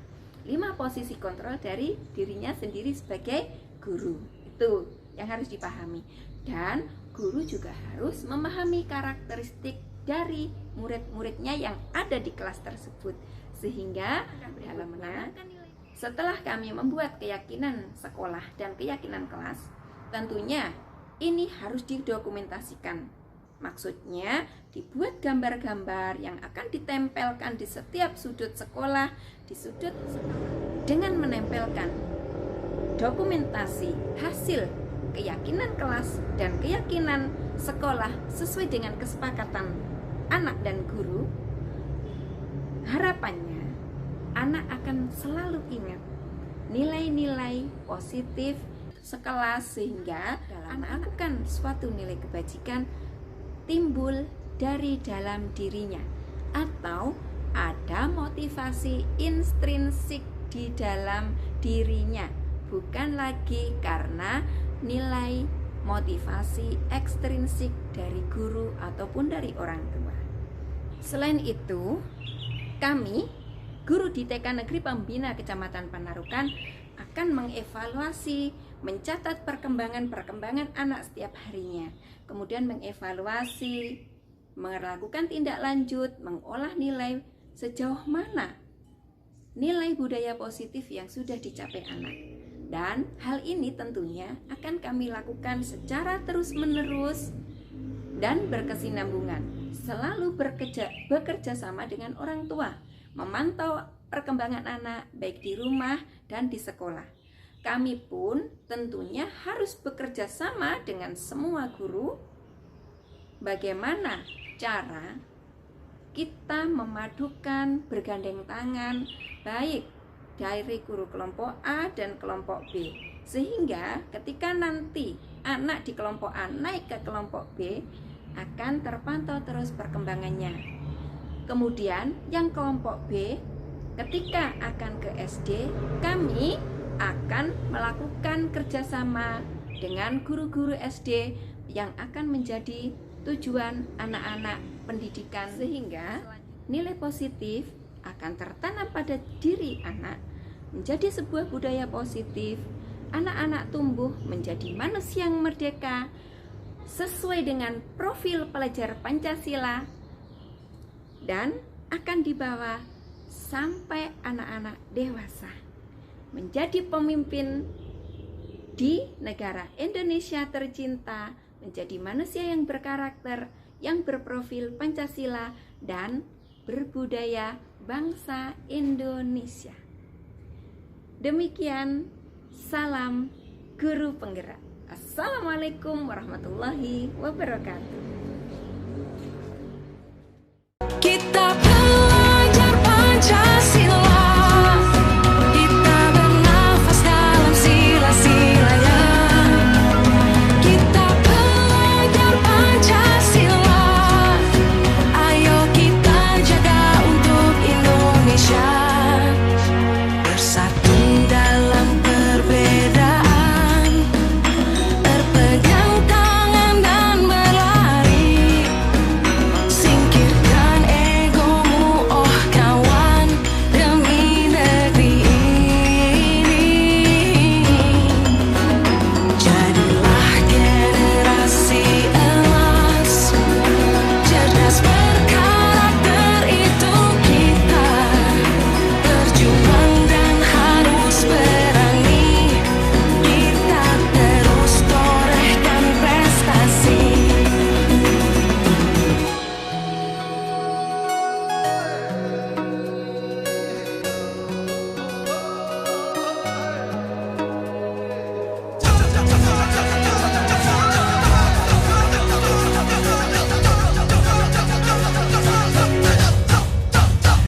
5 posisi kontrol dari dirinya sendiri sebagai guru. Itu yang harus dipahami. Dan guru juga harus memahami karakteristik dari murid-muridnya yang ada di kelas tersebut, sehingga dalam menanamkan nilai. Setelah kami membuat keyakinan sekolah dan keyakinan kelas, tentunya ini harus didokumentasikan. Maksudnya dibuat gambar-gambar yang akan ditempelkan di setiap sudut sekolah, dengan menempelkan dokumentasi hasil keyakinan kelas dan keyakinan sekolah sesuai dengan kesepakatan anak dan guru. Harapannya anak akan selalu ingat nilai-nilai positif sekelas, sehingga dalam melakukan suatu nilai kebajikan timbul dari dalam dirinya, atau ada motivasi intrinsik di dalam dirinya, bukan lagi karena nilai motivasi ekstrinsik dari guru ataupun dari orang tua. Selain itu, kami guru di TK Negeri Pembina Kecamatan Panarukan akan mengevaluasi, mencatat perkembangan anak setiap harinya, kemudian mengevaluasi, melakukan tindak lanjut, mengolah nilai sejauh mana nilai budaya positif yang sudah dicapai anak. Dan hal ini tentunya akan kami lakukan secara terus-menerus dan berkesinambungan, selalu bekerja sama dengan orang tua, memantau perkembangan anak baik di rumah dan di sekolah. Kami pun tentunya harus bekerja sama dengan semua guru. Bagaimana cara kita memadukan, bergandeng tangan baik dari guru kelompok A dan kelompok B, sehingga ketika nanti anak di kelompok A naik ke kelompok B akan terpantau terus perkembangannya. Kemudian yang kelompok B ketika akan ke SD, kami akan melakukan kerjasama dengan guru-guru SD yang akan menjadi tujuan anak-anak pendidikan, sehingga nilai positif akan tertanam pada diri anak, menjadi sebuah budaya positif. Anak-anak tumbuh menjadi manusia yang merdeka sesuai dengan profil pelajar Pancasila, dan akan dibawa sampai anak-anak dewasa menjadi pemimpin di negara Indonesia tercinta, menjadi manusia yang berkarakter, yang berprofil Pancasila dan berbudaya bangsa Indonesia. Demikian, salam guru penggerak. Assalamualaikum warahmatullahi wabarakatuh. Kita